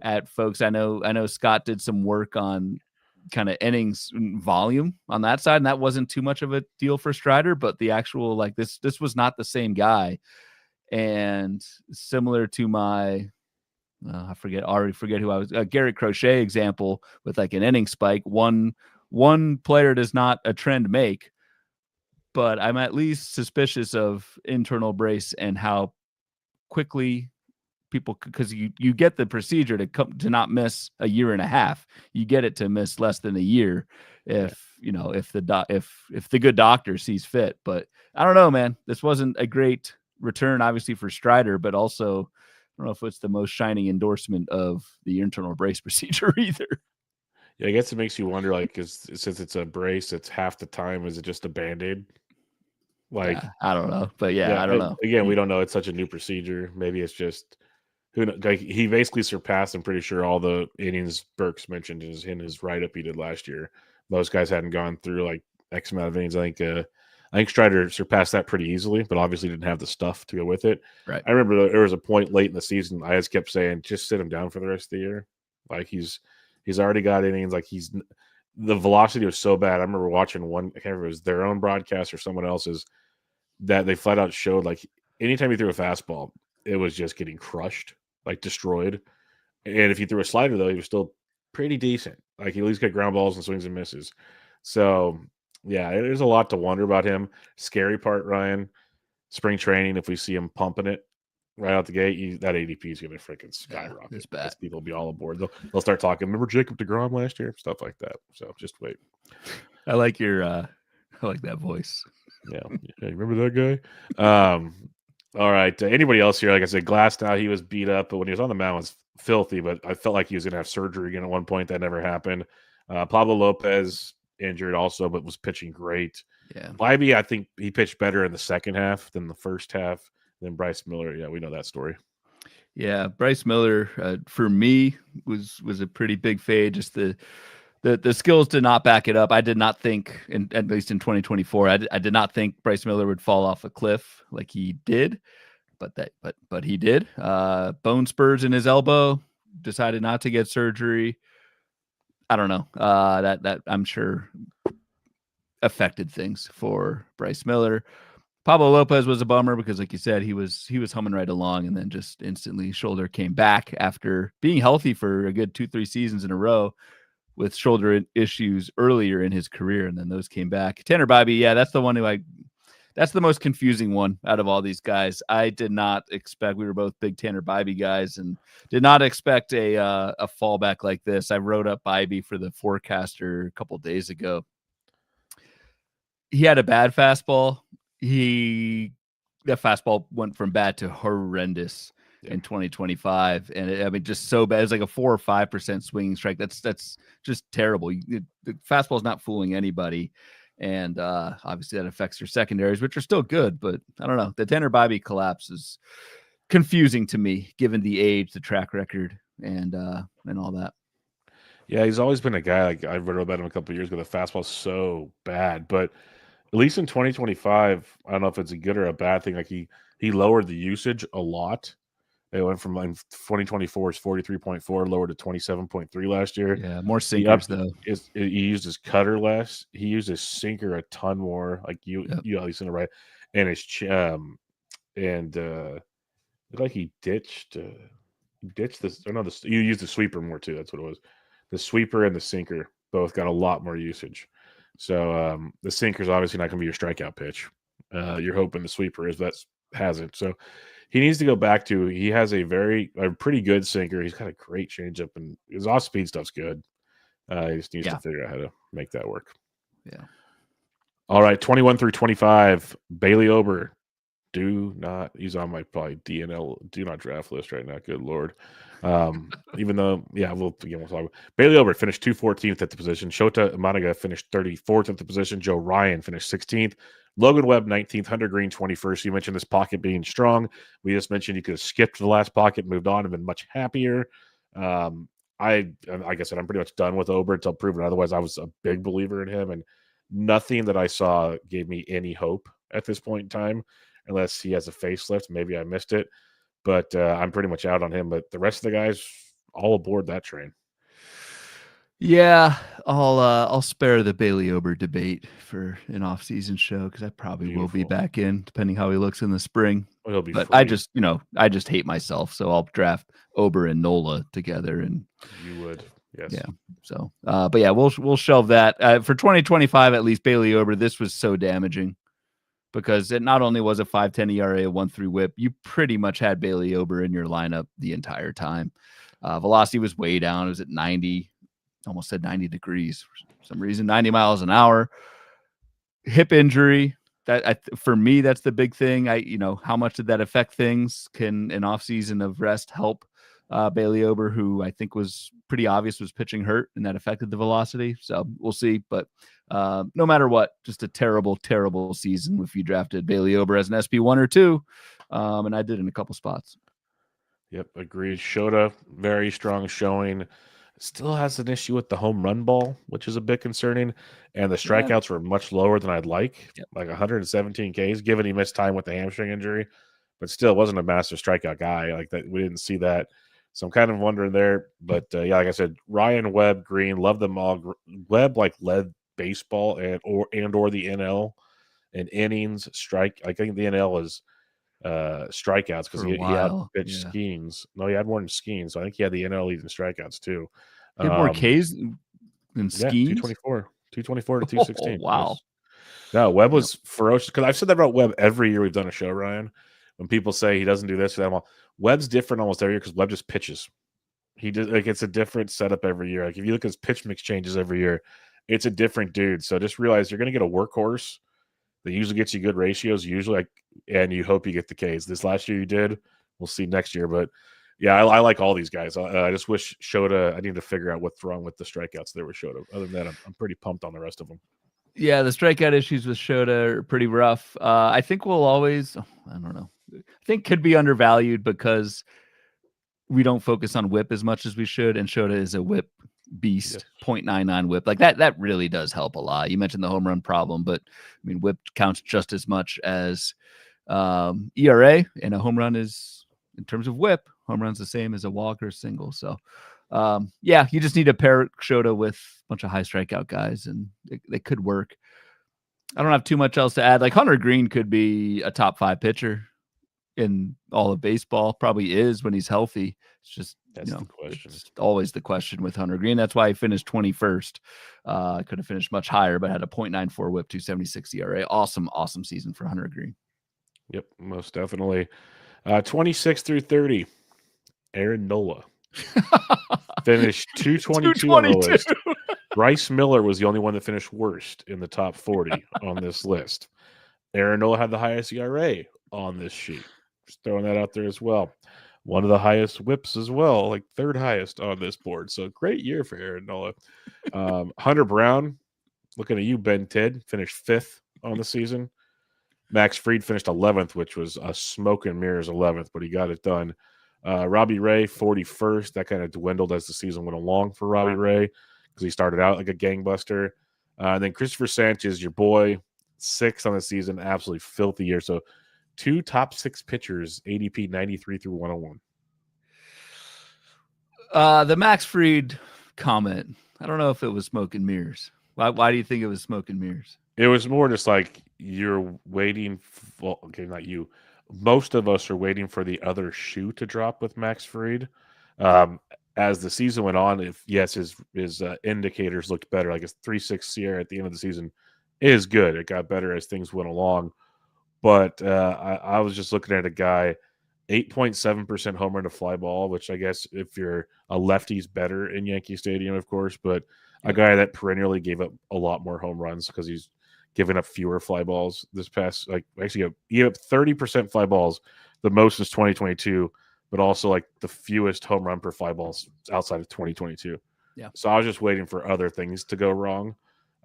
at folks. I know Scott did some work on kind of innings volume on that side, and that wasn't too much of a deal for Strider, but the actual, like, this was not the same guy. And similar to my I already forget who I was, Garrett Crochet example with like an inning spike. One player does not a trend make, but I'm at least suspicious of internal brace and how quickly people, because you get the procedure to not miss a year and a half. You get it to miss less than a year if if the good doctor sees fit. But I don't know, man. This wasn't a great return, obviously, for Strider, but also I don't know if it's the most shining endorsement of the internal brace procedure either. Yeah, I guess it makes you wonder, like, since it's a brace, it's half the time, is it just a Band-Aid? Like, I don't know, but yeah, I don't know. again, we don't know. It's such a new procedure. Maybe it's just who like he basically surpassed, I'm pretty sure, all the innings Burks mentioned in his write up he did last year. Most guys hadn't gone through like X amount of innings. I think Strider surpassed that pretty easily, but obviously didn't have the stuff to go with it. Right. I remember there was a point late in the season I just kept saying, just sit him down for the rest of the year. Like, he's already got innings. Like, the velocity was so bad. I remember watching one, I can't remember if it was their own broadcast or someone else's, that they flat out showed, like, anytime he threw a fastball, it was just getting crushed, like destroyed. And if he threw a slider, though, he was still pretty decent. Like, he at least got ground balls and swings and misses. So, yeah, there's a lot to wonder about him. Scary part, Ryan, spring training, if we see him pumping it right out the gate, that ADP is going to freaking skyrocket. It's bad. People will be all aboard. They'll start talking. Remember Jacob deGrom last year? Stuff like that. So just wait. I like I like that voice. Yeah. Hey, remember that guy? All right. Anybody else here? Like I said, Glasnow, he was beat up, but when he was on the mound, was filthy. But I felt like he was going to have surgery again at one point. That never happened. Pablo Lopez injured also, but was pitching great. Yeah. Bybee, I think he pitched better in the second half than the first half. Then Bryce Miller, yeah, we know that story. Yeah, Bryce Miller for me was a pretty big fade. Just the skills did not back it up. I did not think, at least in 2024, I did not think Bryce Miller would fall off a cliff like he did, but he did. Bone spurs in his elbow. Decided not to get surgery. I don't know. That I'm sure affected things for Bryce Miller. Pablo Lopez was a bummer because, like you said, he was humming right along, and then just instantly shoulder came back after being healthy for a good 2-3 seasons in a row with shoulder issues earlier in his career, and then those came back. Tanner Bybee, yeah, that's the one that's the most confusing one out of all these guys. I did not expect. We were both big Tanner Bybee guys, and did not expect a fallback like this. I wrote up Bybee for the forecaster a couple days ago. He had a bad fastball. That fastball went from bad to horrendous in 2025, and just so bad. It's like a 4 or 5% swinging strike. That's just terrible. The fastball is not fooling anybody, and obviously that affects your secondaries, which are still good. But I don't know. The Tanner Bybee collapse is confusing to me, given the age, the track record, and all that. Yeah, he's always been a guy, like I read about him a couple of years ago. The fastball's so bad, but at least in 2025, I don't know if it's a good or a bad thing. Like, he lowered the usage a lot. It went from, like, 2024's 43.4 lowered to 27.3 last year. Yeah, more sinkers though. He used his cutter less. He used his sinker a ton more. Like you at least in the right, and his and looked like he ditched this. Or no, you used the sweeper more too. That's what it was. The sweeper and the sinker both got a lot more usage. So the sinker's obviously not going to be your strikeout pitch. you're hoping the sweeper is, but hasn't. So he needs to go back to. He has a pretty good sinker. He's got a great changeup, and his off speed stuff's good. He just needs to figure out how to make that work. Yeah. All right, 21 through 25. Bailey Ober. He's on my probably DNL do not draft list right now. Good Lord. Even though, we'll talk about Bailey Ober finished 214th at the position. Shota Managa finished 34th at the position. Joe Ryan finished 16th. Logan Webb 19th. Hunter Green 21st. You mentioned this pocket being strong. We just mentioned you could have skipped the last pocket, moved on, and been much happier. Like I said, I'm pretty much done with Ober until proven otherwise. I was a big believer in him, and nothing that I saw gave me any hope at this point in time. Unless he has a facelift, maybe I missed it, but I'm pretty much out on him. But the rest of the guys, all aboard that train. Yeah, I'll spare the Bailey Ober debate for an off-season show because I probably will be back in, depending how he looks in the spring. Well, he'll be but free. I just hate myself, so I'll draft Ober and Nola together. And you would, yes, yeah. So, but yeah, we'll shelve that for 2025 at least. Bailey Ober, this was so damaging. Because it not only was a 5.10 ERA, a 1.3 WHIP, you pretty much had Bailey Ober in your lineup the entire time. Velocity was way down. It was at 90, almost said 90 degrees for some reason, 90 miles an hour. Hip injury. For me, that's the big thing. How much did that affect things? Can an offseason of rest help Bailey Ober, who I think was pretty obvious was pitching hurt, and that affected the velocity? So we'll see. But no matter what, just a terrible, terrible season if you drafted Bailey Ober as an SP1 or 2. And I did in a couple spots. Yep, agreed. Shota, very strong showing. Still has an issue with the home run ball, which is a bit concerning. And the strikeouts were much lower than I'd like, like 117 Ks, given he missed time with the hamstring injury. But still wasn't a massive strikeout guy. Like that, we didn't see that. So I'm kind of wondering there. But like I said, Ryan, Webb, Green, love them all. Webb led baseball or the NL in innings, strike. I think the NL is strikeouts because he had pitched Skeens. No, he had more than Skeens. So I think he had the NL lead in strikeouts too. He had more Ks than Skeens? 224 to 216. Oh, wow. No, Webb was ferocious. Because I've said that about Webb every year we've done a show, Ryan. When people say he doesn't do this or that, Webb's different almost every year because Webb just pitches. He does it's a different setup every year. Like if you look at his pitch mix changes every year, it's a different dude. So just realize you're going to get a workhorse that usually gets you good ratios, and you hope you get the Ks. This last year you did. We'll see next year. But yeah, I like all these guys. I just wish Shota, I need to figure out what's wrong with the strikeouts there with Shota. Other than that, I'm pretty pumped on the rest of them. Yeah, the strikeout issues with Shota are pretty rough. I think we'll always, I don't know, I think could be undervalued because we don't focus on whip as much as we should. And Shota is a whip beast, 0.99 whip. Like that really does help a lot. You mentioned the home run problem, but I mean, whip counts just as much as ERA, and a home run is, in terms of whip, home run's the same as a walk or a single. So you just need to pair Shota with a bunch of high strikeout guys, and they could work. I don't have too much else to add. Like Hunter Green could be a top 5 pitcher in all of baseball, probably is when he's healthy. It's just, the question. It's always the question with Hunter Green. That's why he finished 21st. Could have finished much higher, but had a 0.94 whip, 276 ERA. Awesome season for Hunter Green. Yep, most definitely. 26 through 30, Aaron Nola finished 222 on the list. Bryce Miller was the only one that finished worst in the top 40 on this list. Aaron Nola had the highest ERA on this sheet. Just throwing that out there as well. One of the highest whips as well, like third highest on this board. So great year for Aaron Nola. Hunter Brown, looking at you, Ben Ted, finished 5th on the season. Max Fried finished 11th, which was a smoke and mirrors 11th, but he got it done. Robbie Ray, 41st. That kind of dwindled as the season went along for Robbie Ray because he started out like a gangbuster. And then Christopher Sanchez, your boy, 6th on the season, absolutely filthy year. So 2 top 6 pitchers, ADP 93 through 101. The Max Fried comment, I don't know if it was smoke and mirrors. Why do you think it was smoke and mirrors? It was more just like you're waiting for, okay, not you. Most of us are waiting for the other shoe to drop with Max Fried. As the season went on, his indicators looked better. Like his 3.6 SIERA at the end of the season is good. It got better as things went along. But I was just looking at a guy, 8.7% home run to fly ball, which I guess if you're a lefty's better in Yankee Stadium, of course, but a guy that perennially gave up a lot more home runs because he's given up fewer fly balls this past, like actually he gave up 30% fly balls, the most since 2022, but also like the fewest home run per fly balls outside of 2022. Yeah. So I was just waiting for other things to go wrong.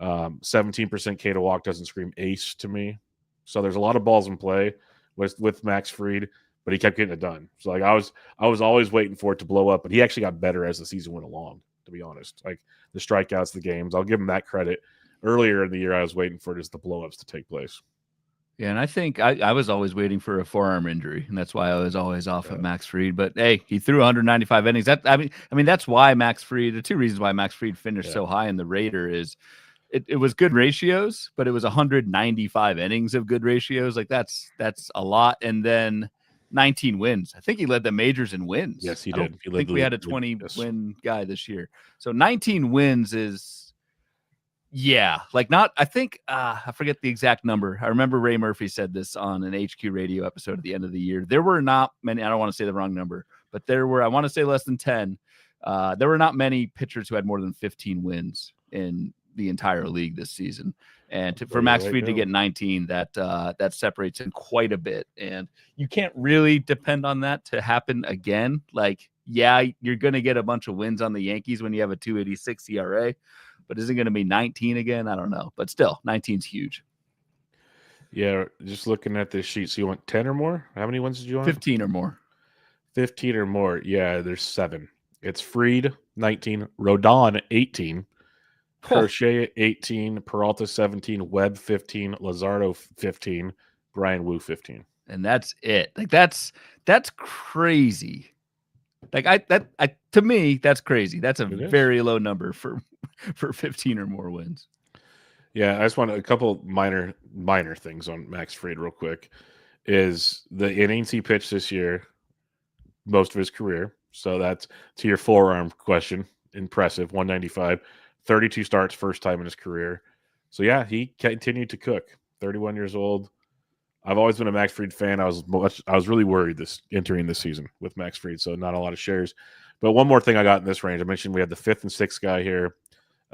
17% K to walk doesn't scream ace to me. So there's a lot of balls in play with Max Fried, but he kept getting it done. So like I was always waiting for it to blow up, but he actually got better as the season went along, to be honest. Like the strikeouts, the games, I'll give him that credit. Earlier in the year, I was waiting for just the blow-ups to take place. Yeah, and I think I was always waiting for a forearm injury, and that's why I was always off of Max Fried. But hey, he threw 195 innings. I mean that's why Max Fried. The two reasons why Max Fried finished so high in the Raider is it was good ratios, but it was 195 innings of good ratios. Like that's a lot, and then 19 wins. I think he led the majors in wins. Yes, he I did. don't think we had a 20 win guy this year. So 19 wins is. Yeah, like not. I think I forget the exact number. I remember Ray Murphy said this on an HQ radio episode at the end of the year. There were not many. I don't want to say the wrong number, but there were. I want to say less than 10. There were not many pitchers who had more than 15 wins in the entire league this season. And for Max Fried to get 19, that separates him quite a bit. And you can't really depend on that to happen again. Like, yeah, you're going to get a bunch of wins on the Yankees when you have a 2.86 ERA. But is it going to be 19 again? I don't know. But still, 19's huge. Yeah, just looking at this sheet. So you want 10 or more? How many wins did you want? 15 or more. 15 or more. Yeah, there's 7. It's Fried, 19. Rodon, 18. Crochet, 18. Peralta, 17. Webb, 15. Lazardo, 15. Brian Wu, 15. And that's it. Like that's crazy. Like to me, that's crazy. That's a very low number for 15 or more wins. Yeah, I just want a couple minor things on Max Fried real quick. Is the innings he pitched this year, most of his career. So that's to your forearm question. Impressive. 195, 32 starts, first time in his career. So yeah, he continued to cook. 31 years old. I've always been a Max Fried fan. I was really worried entering this season with Max Fried, so not a lot of shares. But one more thing I got in this range. I mentioned we had the 5th and 6th guy here.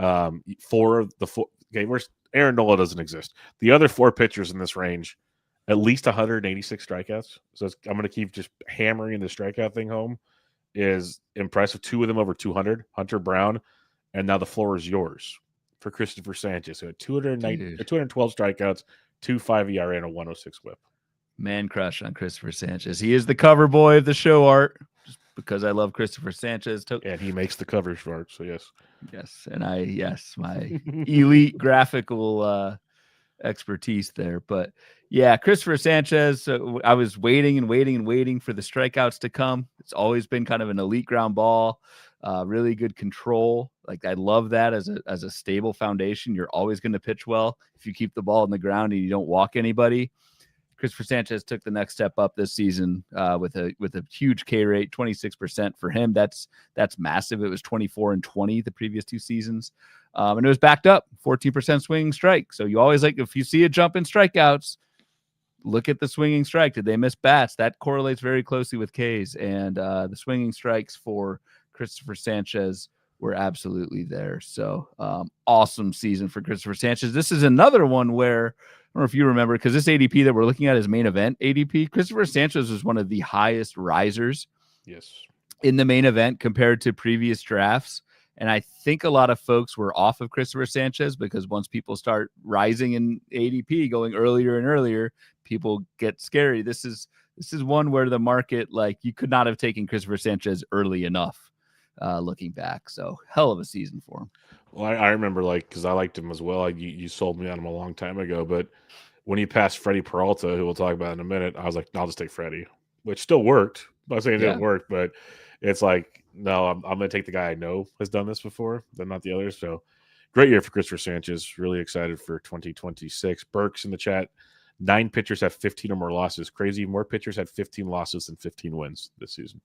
Okay, where's Aaron Nola doesn't exist. The other 4 pitchers in this range, at least 186 strikeouts. So I'm going to keep just hammering the strikeout thing home. Is impressive. 2 of them over 200. Hunter Brown, and now the floor is yours for Christopher Sanchez. So 212 strikeouts. 2.5 ERA and a 106 whip. Man crush on Christopher Sanchez. He is the cover boy of the show art just because I love Christopher Sanchez. And he makes the covers for art, so yes. Yes, and my elite graphical expertise there. But yeah, Christopher Sanchez, I was waiting for the strikeouts to come. It's always been kind of an elite ground ball. Really good control. Like I love that as a stable foundation. You're always going to pitch well if you keep the ball in the ground and you don't walk anybody. Christopher Sanchez took the next step up this season with a huge K rate, 26% for him. That's massive. It was 24 and 20 the previous 2 seasons, and it was backed up 14% swinging strike. So you always if you see a jump in strikeouts, look at the swinging strike. Did they miss bats? That correlates very closely with Ks, and the swinging strikes for Christopher Sanchez were absolutely there. So awesome season for Christopher Sanchez. This is another one where, I don't know if you remember, because this ADP that we're looking at is main event ADP. Christopher Sanchez was one of the highest risers in the main event compared to previous drafts. And I think a lot of folks were off of Christopher Sanchez because once people start rising in ADP, going earlier and earlier, people get scary. This is one where the market, like, you could not have taken Christopher Sanchez early enough. Looking back, so hell of a season for him. Well, I remember, because I liked him as well. You sold me on him a long time ago, but when he passed Freddie Peralta, who we'll talk about in a minute, I was like, no, I'll just take Freddie, which still worked. I'm not saying it didn't work, but it's like, no, I'm going to take the guy I know has done this before, then not the others. So great year for Christopher Sanchez. Really excited for 2026. Burks in the chat. 9 pitchers have 15 or more losses. Crazy. More pitchers had 15 losses than 15 wins this season.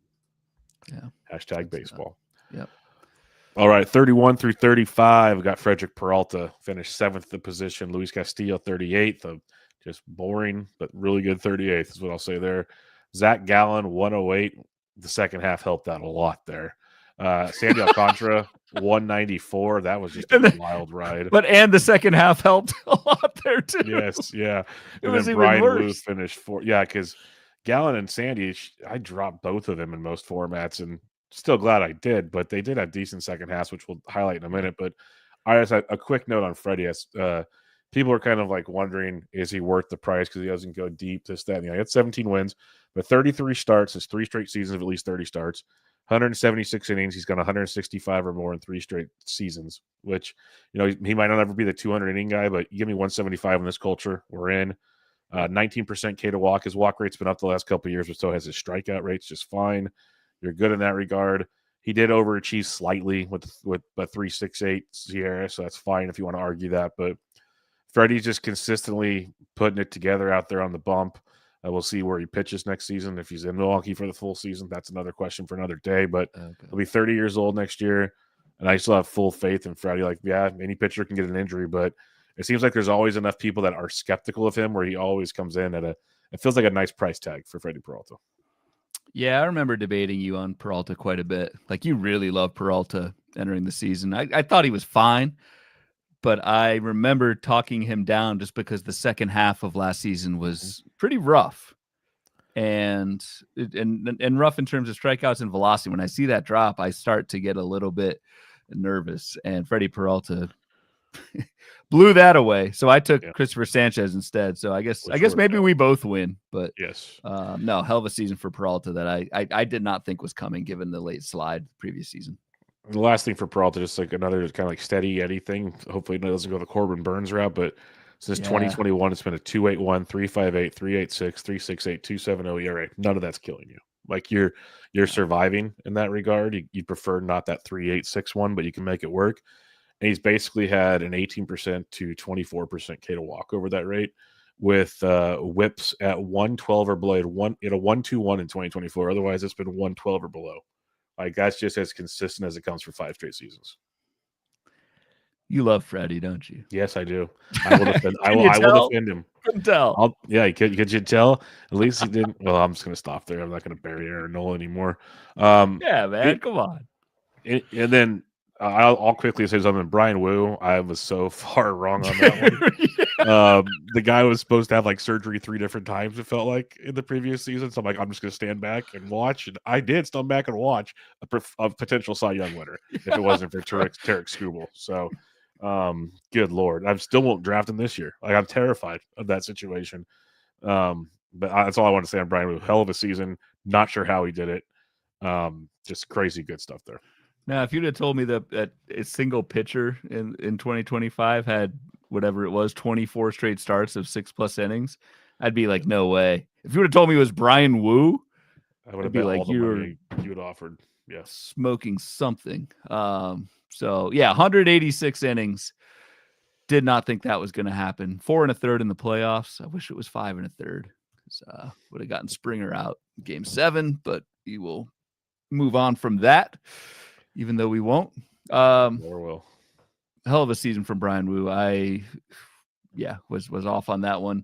Yeah. Hashtag baseball. Yep. All right, 31 through 35. We got Frederick Peralta finished 7th the position. Luis Castillo 38th. Just boring, but really good 38th is what I'll say there. Zach Gallen, 108. The second half helped out a lot there. Sandy Alcantara, 194. That was just a wild ride. And the second half helped a lot there too. Yes, yeah. It And was then even Brian worse. Wu finished fourth. Yeah, because Gallen and Sandy, I dropped both of them in most formats, and still glad I did. But they did have decent second halves, which we'll highlight in a minute. But I just had a quick note on Freddie. People are kind of like wondering, is he worth the price because he doesn't go deep, this, that, and the other. He had 17 wins, but 33 starts. His 3 straight seasons of at least 30 starts. 176 innings. He's got 165 or more in 3 straight seasons, which, he might not ever be the 200 inning guy, but you give me 175 in this culture we're in. 19% K to walk. His walk rate's been up the last couple of years, but so has his strikeout rates just fine. You're good in that regard. He did overachieve slightly with a 3.68 Sierra, so that's fine if you want to argue that. But Freddie's just consistently putting it together out there on the bump. We'll see where he pitches next season. If he's in Milwaukee for the full season, that's another question for another day. But he'll be 30 years old next year, and I still have full faith in Freddie. Like, yeah, any pitcher can get an injury, but it seems like there's always enough people that are skeptical of him where he always comes in it feels like a nice price tag for Freddie Peralta. Yeah, I remember debating you on Peralta quite a bit. Like, you really love Peralta entering the season. I thought he was fine, but I remember talking him down just because the second half of last season was pretty rough. And rough in terms of strikeouts and velocity. When I see that drop, I start to get a little bit nervous. And Freddie Peralta blew that away. So I took Christopher Sanchez instead. So I guess maybe we both win. But yes, no, hell of a season for Peralta that I did not think was coming given the late slide the previous season. And the last thing for Peralta, just like another kind of like steady Eddie thing. Hopefully it doesn't go the Corbin Burns route, but since 2021, it's been a 2.81, 3.58, 3.86, 3.68, 2.70 ERA. None of that's killing you. Like you're surviving in that regard. You prefer not that 3.861, but you can make it work. And he's basically had an 18% to 24% K to walk over that rate, with whips at 112 or below. It a 1.21 in 2024. Otherwise, it's been 112 or below. Like, that's just as consistent as it comes for 5 straight seasons. You love Freddie, don't you? Yes, I do. I will defend. I will defend him. Couldn't tell. Could you tell? At least he didn't. Well, I'm just going to stop there. I'm not going to bury Aaron Nola anymore. Yeah, man, come on. And then I'll quickly say something. Brian Wu, I was so far wrong on that one. The guy was supposed to have like surgery 3 different times, it felt like, in the previous season. So I'm like, I'm just going to stand back and watch. And I did stand back and watch a potential Cy Young winner if it wasn't for Tarek Skubal. So, good Lord. I still won't draft him this year. Like, I'm terrified of that situation. But that's all I want to say on Brian Wu. Hell of a season. Not sure how he did it. Just crazy good stuff there. Now, if you'd have told me that a single pitcher in 2025 had whatever it was, 24 straight starts of 6+ innings, I'd be like, no way. If you would have told me it was Brian Wu, I would have been like, you would offered. Yeah, smoking something. So yeah, 186 innings. Did not think that was going to happen. 4 1/3 in the playoffs. I wish it was 5 1/3. Would have gotten Springer out in Game 7, but we will move on from that, even though we won't. More will. Hell of a season from Brian Wu. I was off on that one.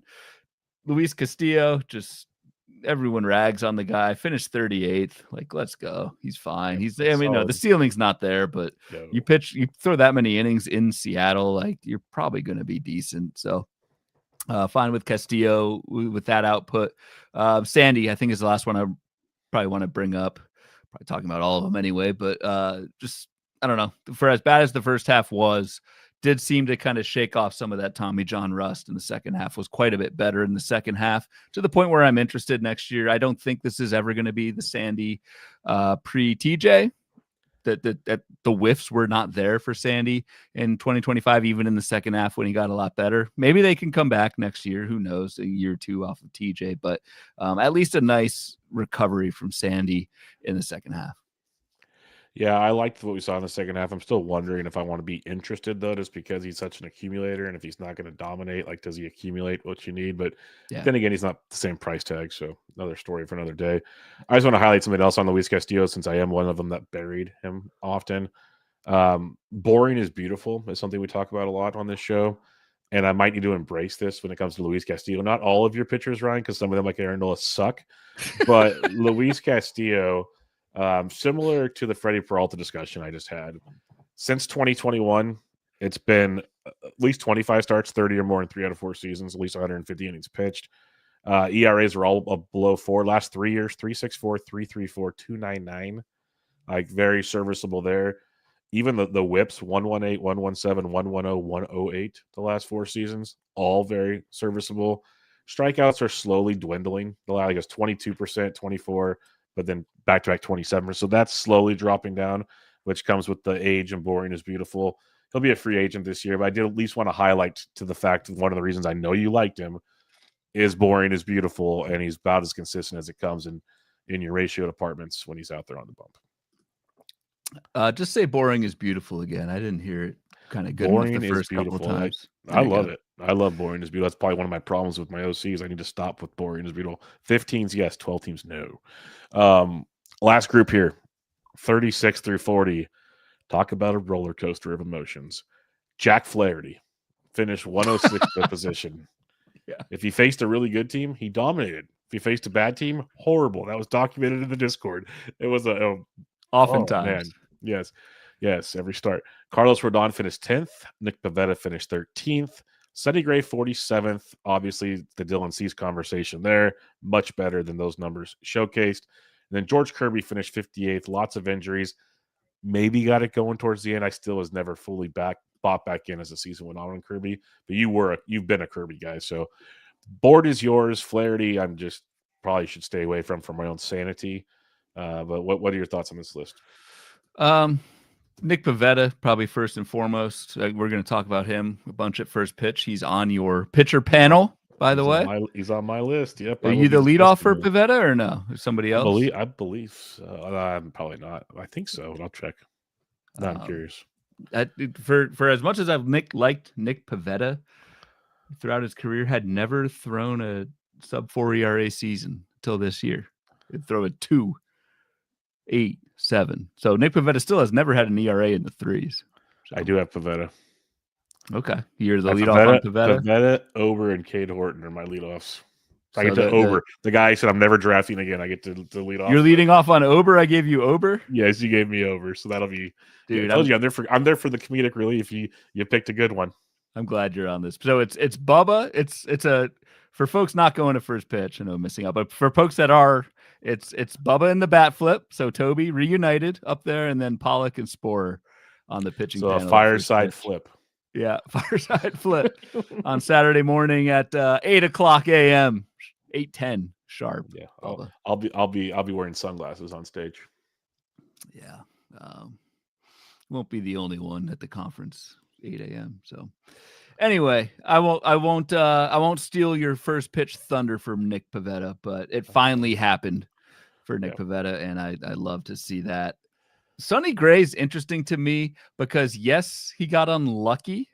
Luis Castillo, just everyone rags on the guy. Finished 38th. Like, let's go. He's fine. No, the ceiling's not there, but you throw that many innings in Seattle, like, you're probably going to be decent. So fine with Castillo with that output. Sandy, I think, is the last one I probably want to bring up. Probably talking about all of them anyway, but just, I don't know. For as bad as the first half was, did seem to kind of shake off some of that Tommy John rust in the second half. Was quite a bit better in the second half, to the point where I'm interested next year. I don't think this is ever going to be the Sandy pre-TJ. That the whiffs were not there for Sandy in 2025, even in the second half when he got a lot better. Maybe they can come back next year. Who knows? A year or two off of TJ, but at least a nice recovery from Sandy in the second half. Yeah, I liked what we saw in the second half. I'm still wondering if I want to be interested, though, just because he's such an accumulator, and if he's not going to dominate, like, does he accumulate what you need? But then again, he's not the same price tag, so another story for another day. I just want to highlight something else on Luis Castillo, since I am one of them that buried him often. Boring is beautiful is something we talk about a lot on this show, and I might need to embrace this when it comes to Luis Castillo. Not all of your pitchers, Ryan, because some of them, like Aaron Nola, suck. But Luis Castillo, similar to the Freddie Peralta discussion I just had, since 2021, it's been at least 25 starts, 30 or more in 3 out of 4 seasons, at least 150 innings pitched. ERAs are all below 4. Last 3 years, 3.64, 3.34, 2.99. Like very serviceable there. Even the whips, 118, 117, 110, 108 the last 4 seasons, all very serviceable. Strikeouts are slowly dwindling. The last, I guess, 22%, 24, but then back-to-back 27%. So that's slowly dropping down, which comes with the age, and boring is beautiful. He'll be a free agent this year, but I did at least want to highlight to the fact that one of the reasons I know you liked him is boring is beautiful, and he's about as consistent as it comes in your ratio departments when he's out there on the bump. Just say boring is beautiful again. I didn't hear it kind of good boring enough the first couple times. I love it. I love boring is beautiful. That's probably one of my problems with my OCs. I need to stop with boring is beautiful. 15s, yes. 12 teams, no. Last group here, 36 through 40. Talk about a roller coaster of emotions. Jack Flaherty finished 106th position. Yeah. If he faced a really good team, he dominated. If he faced a bad team, horrible. That was documented in the Discord. It was oftentimes. Yes, every start. Carlos Rodon finished 10th. Nick Pivetta finished 13th. Sonny Gray 47th. Obviously, the Dylan Cease conversation there. Much better than those numbers showcased. And then George Kirby finished 58th. Lots of injuries. Maybe got it going towards the end. I still was never fully bought back in as the season went on Kirby. But you've been a Kirby guy. So board is yours. Flaherty, I'm just probably should stay away from for my own sanity. But what are your thoughts on this list? Nick Pivetta, probably first and foremost. We're going to talk about him a bunch at first pitch. He's on your pitcher panel, by the way. He's on my list. Yep. Are you the leadoff for Pivetta or no? Or somebody else? I believe so. I'm probably not. I think so. I'll check. No, I'm curious. For as much as I've liked Nick Pivetta throughout his career, had never thrown a sub-4 ERA season until this year. He'd throw a 2, 8, 7. So Nick Pivetta still has never had an ERA in the 3s. So. I do have Pivetta. Okay. You're the leadoff on Pivetta? Pivetta, Ober, and Cade Horton are my leadoffs. I get to Ober. The guy said I'm never drafting again. I get to lead off. You're leading off on Ober? I gave you Ober? Yes, you gave me Ober. So that'll be... Dude, I told you, I'm there for the comedic relief. You picked a good one. I'm glad you're on this. So it's Bubba. It's a... For folks not going to first pitch, I know missing out, but for folks that are, it's Bubba in the bat flip. So Toby reunited up there, and then Pollock and Sporer on the pitching panel. So a fireside flip. Yeah, fireside flip on Saturday morning at 8:00 a.m. 8:10 sharp. Yeah, I'll be wearing sunglasses on stage. Yeah, won't be the only one at the conference 8 a.m. So. Anyway, I won't steal your first pitch thunder from Nick Pivetta, but it finally happened for Nick Pivetta, and I love to see that. Sonny Gray's interesting to me because yes, he got unlucky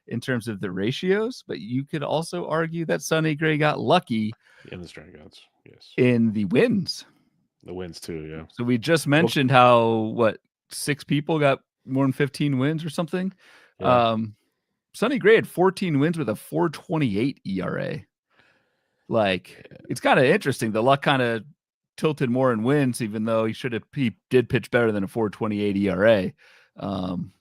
in terms of the ratios, but you could also argue that Sonny Gray got lucky in the strikeouts. Yes, in the wins. The wins too, yeah. So we just mentioned how 6 people got more than 15 wins or something. Yeah. Sonny Gray had 14 wins with a 4.28 ERA. It's kind of interesting. The luck kind of tilted more in wins, even though he did pitch better than a 4.28 ERA.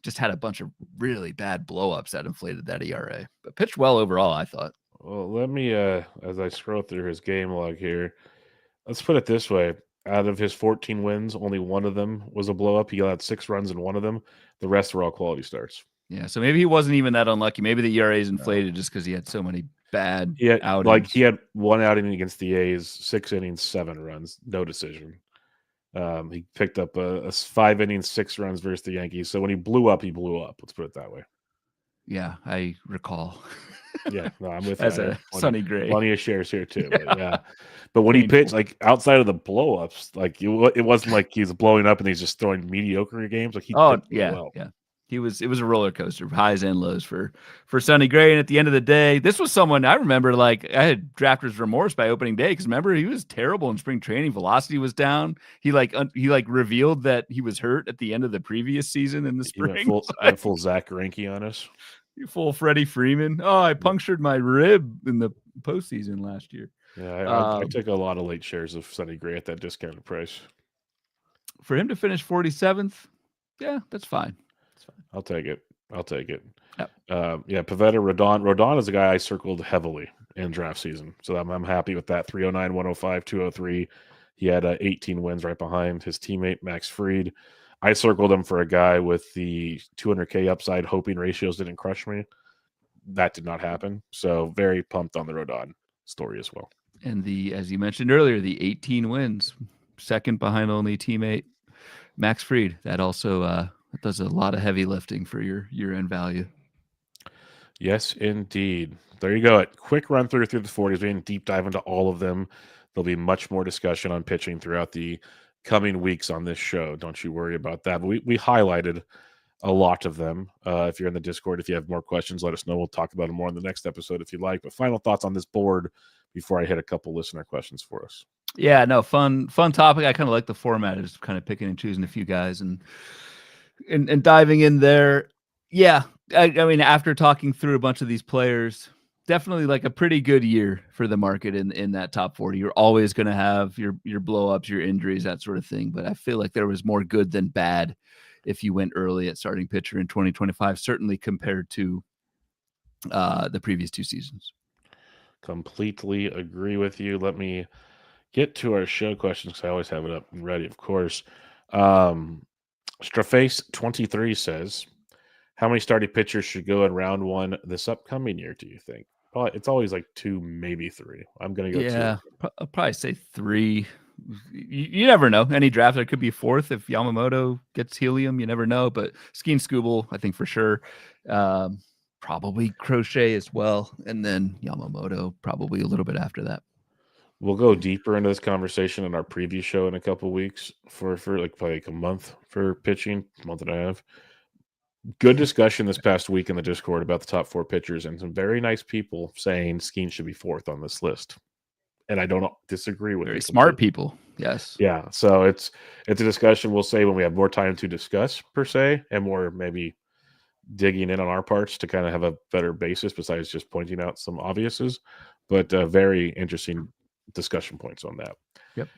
Just had a bunch of really bad blowups that inflated that ERA, but pitched well overall, I thought. Well, let me, as I scroll through his game log here, let's put it this way. Out of his 14 wins, only one of them was a blowup. He got 6 runs in one of them. The rest were all quality starts. Yeah, so maybe he wasn't even that unlucky. Maybe the ERA is inflated just because he had so many bad outings. He had one outing against the A's, 6 innings, 7 runs, no decision. He picked up a 5 innings, 6 runs versus the Yankees. So when he blew up, he blew up. Let's put it that way. Yeah, I recall. Yeah, no, I'm with as a Sonny Gray. Plenty of shares here too. But when he pitched, outside of the blowups, it wasn't like he's blowing up and he's just throwing mediocre games. He pitched well. Yeah. It was a roller coaster, highs and lows for Sonny Gray. And at the end of the day, this was someone I remember, I had drafter's remorse by opening day. Cause remember, he was terrible in spring training. Velocity was down. He revealed that he was hurt at the end of the previous season in the spring. I had full Zach Greinke on us. You full Freddie Freeman. Oh, I punctured my rib in the postseason last year. Yeah, I took a lot of late shares of Sonny Gray at that discounted price. For him to finish 47th, yeah, that's fine. That's fine. I'll take it. Yep. Yeah, Pavetta, Rodon. Rodon is a guy I circled heavily in draft season, so I'm happy with that. 309, 105, 203. He had 18 wins right behind his teammate Max Fried. I circled him for a guy with the 200K upside, hoping ratios didn't crush me. That did not happen. So very pumped on the Rodon story as well. And as you mentioned earlier, the 18 wins, second behind only teammate Max Fried. That also does a lot of heavy lifting for your year-end value. Yes, indeed. There you go. A quick run through the 40s. We didn't deep dive into all of them. There'll be much more discussion on pitching throughout the coming weeks on this show. Don't you worry about that. But we highlighted a lot of them. If you're in the Discord, if you have more questions, let us know. We'll talk about them more in the next episode if you like. But final thoughts on this board before I hit a couple listener questions for us. Yeah, no, fun topic. I kind of like the format, just kind of picking and choosing a few guys and diving in there. Yeah, I mean, after talking through a bunch of these players, definitely like a pretty good year for the market in that top 40. You're always going to have your blow-ups, your injuries, that sort of thing. But I feel like there was more good than bad if you went early at starting pitcher in 2025, certainly compared to the previous two seasons. Completely agree with you. Let me get to our show questions because I always have it up and ready, of course. Straface23 says, how many starting pitchers should go in round one this upcoming year, do you think? Probably, it's always like 2, maybe 3. I'm going to go 2. I'll probably say 3. You never know. Any draft, there could be a 4th if Yamamoto gets helium. You never know. But Skeen Skubal, I think for sure. Probably Crochet as well. And then Yamamoto probably a little bit after that. We'll go deeper into this conversation in our preview show in a couple weeks for like probably like a month for pitching, month and a half. Good discussion this past week in the Discord about the top 4 pitchers and some very nice people saying Skeen should be 4th on this list. And I don't disagree with very smart people. Yes. Yeah. So it's a discussion we'll say when we have more time to discuss per se and more maybe digging in on our parts to kind of have a better basis besides just pointing out some obviouses. But very interesting discussion points on that. Yep.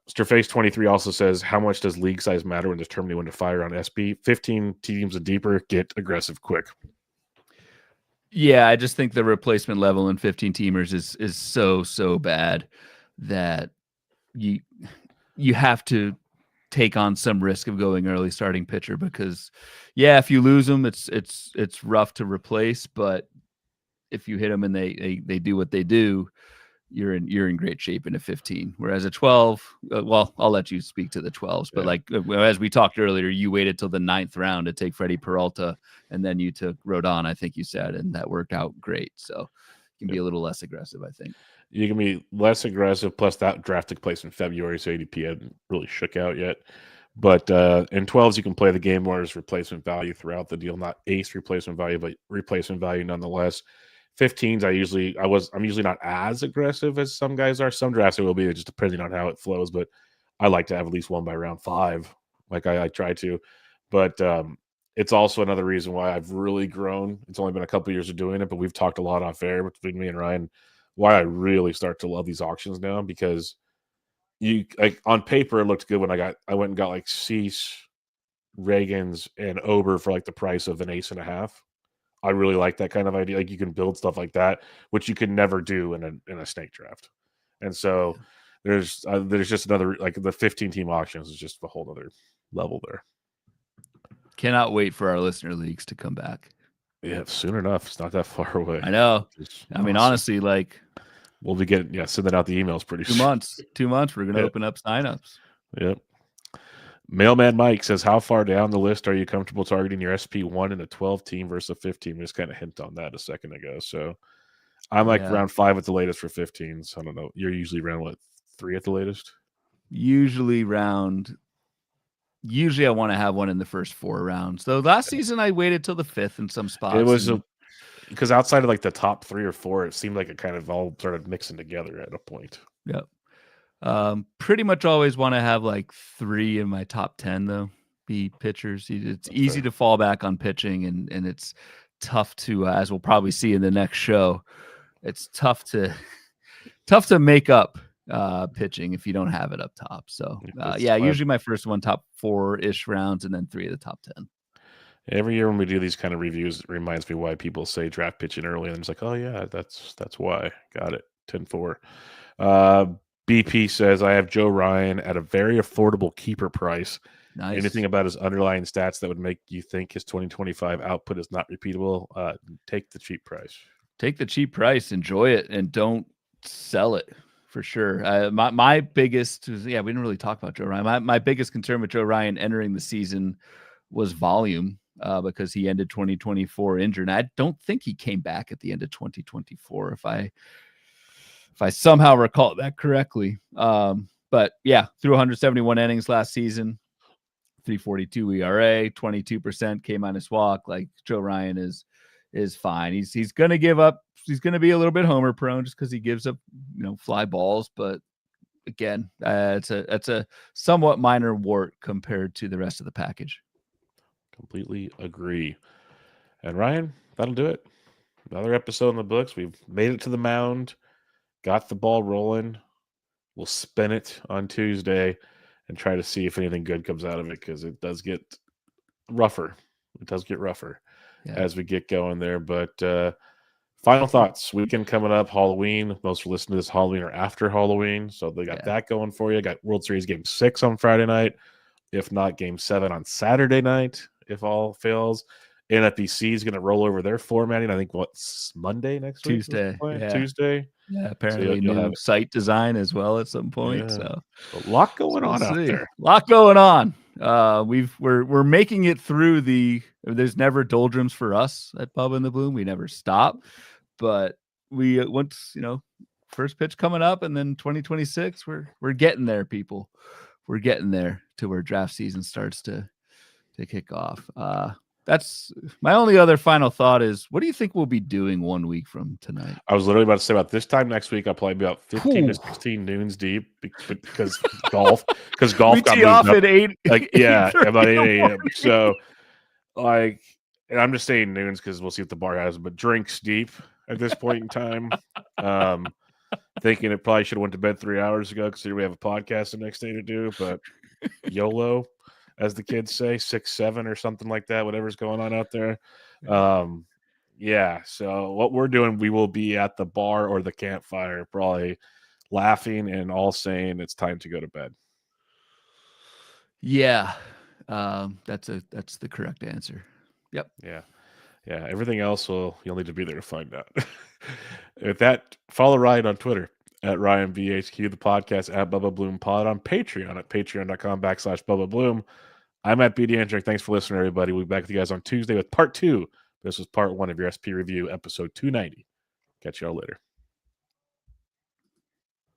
Starface23 also says, how much does league size matter when determining when to fire on SB? 15 teams and deeper, get aggressive quick. Yeah, I just think the replacement level in 15 teamers is so bad that you have to take on some risk of going early starting pitcher because if you lose them, it's rough to replace, but if you hit them and they do what they do, you're in great shape in a 15. Whereas a 12, well, I'll let you speak to the 12s, but like as we talked earlier, you waited till the 9th round to take Freddie Peralta, and then you took Rodon, I think you said, and that worked out great. So you can be a little less aggressive, I think. You can be less aggressive. Plus, that draft took place in February, so ADP hadn't really shook out yet. But in 12s, you can play the game more as replacement value throughout the deal, not ace replacement value, but replacement value nonetheless. 15s, I'm usually not as aggressive as some guys are. Some drafts it will be just depending on how it flows, but I like to have at least one by round 5, like I try to. But it's also another reason why I've really grown. It's only been a couple of years of doing it, but we've talked a lot off air between me and Ryan why I really start to love these auctions now, because you like on paper it looked good when I went and got like Cease, Reagans, and Ober for like the price of an ace and a half. I really like that kind of idea. Like you can build stuff like that, which you could never do in a snake draft. And so there's just another, like the 15 team auctions is just a whole other level there. Cannot wait for our listener leagues to come back. Yeah, soon enough. It's not that far away. I know. I mean, honestly, like we'll be getting sending out the emails pretty soon. 2 months. We're gonna open up signups. Yep. Mailman Mike says, how far down the list are you comfortable targeting your SP1 in a 12 team versus a 15? We just kind of hinted on that a second ago. So I'm like round 5 at the latest for 15s. I don't know. You're usually around what, 3 at the latest? Usually I want to have one in the first 4 rounds. Though last season I waited till the 5th in some spots. It was because outside of like the top 3 or 4, it seemed like it kind of all started mixing together at a point. Yep. Pretty much always want to have like 3 in my top 10 though, be pitchers. It's easy to fall back on pitching, and it's tough to, as we'll probably see in the next show, it's tough to make up pitching if you don't have it up top. So usually my first one, top 4-ish rounds, and then 3 of the top 10. Every year when we do these kind of reviews, it reminds me why people say draft pitching early, and it's like, oh yeah, that's why. Got it. 10-4. BP says I have Joe Ryan at a very affordable keeper price. Nice. Anything about his underlying stats that would make you think his 2025 output is not repeatable? Take the cheap price. Take the cheap price, enjoy it, and don't sell it for sure. My biggest, we didn't really talk about Joe Ryan. My biggest concern with Joe Ryan entering the season was volume. Because he ended 2024 injured. And I don't think he came back at the end of 2024, if I somehow recall that correctly. But yeah, threw 171 innings last season, 3.42 ERA, 22% K- walk. Like, Joe Ryan is fine. He's going to give up. He's going to be a little bit homer prone just because he gives up, fly balls. But again, it's a somewhat minor wart compared to the rest of the package. Completely agree. And Ryan, that'll do it. Another episode in the books. We've made it to the mound, got the ball rolling. We'll spin it on Tuesday and try to see if anything good comes out of it, because it does get rougher. It does get rougher as we get going there. But final thoughts. Weekend coming up, Halloween. Most are listening to this Halloween or after Halloween. So they got that going for you. Got World Series Game 6 on Friday night. If not, Game 7 on Saturday night, if all fails. NFBC is going to roll over their formatting. I think what's Monday next week? Tuesday. Yeah, apparently so new site design as well at some point. Yeah. So a lot going on out there. A lot going on. We're making it through there's never doldrums for us at Bubba and the Bloom. We never stop. But we once, first pitch coming up, and then 2026, we're getting there, people. We're getting there to where draft season starts to kick off. That's my only other final thought is, what do you think we'll be doing 1 week from tonight? I was literally about to say, about this time next week, I'll probably be about 15 to 16 noons deep because golf got moved off up at 8. About 8 a.m. So, and I'm just saying noons because we'll see what the bar has, but drinks deep at this point in time. Thinking it probably should have went to bed 3 hours ago because we have a podcast the next day to do, but YOLO, as the kids say, 6-7 or something like that, whatever's going on out there. So what we're doing, we will be at the bar or the campfire, probably laughing and all saying it's time to go to bed. Yeah. That's the correct answer. Yep. Yeah. Everything else you'll need to be there to find out. With that, follow Ryan on Twitter at RyanVHQ, the podcast at Bubba Bloom Pod, on Patreon at patreon.com/Bubba Bloom. I'm at BD Andrick. Thanks for listening, everybody. We'll be back with you guys on Tuesday with part 2. This was part 1 of your SP review, episode 290. Catch y'all later.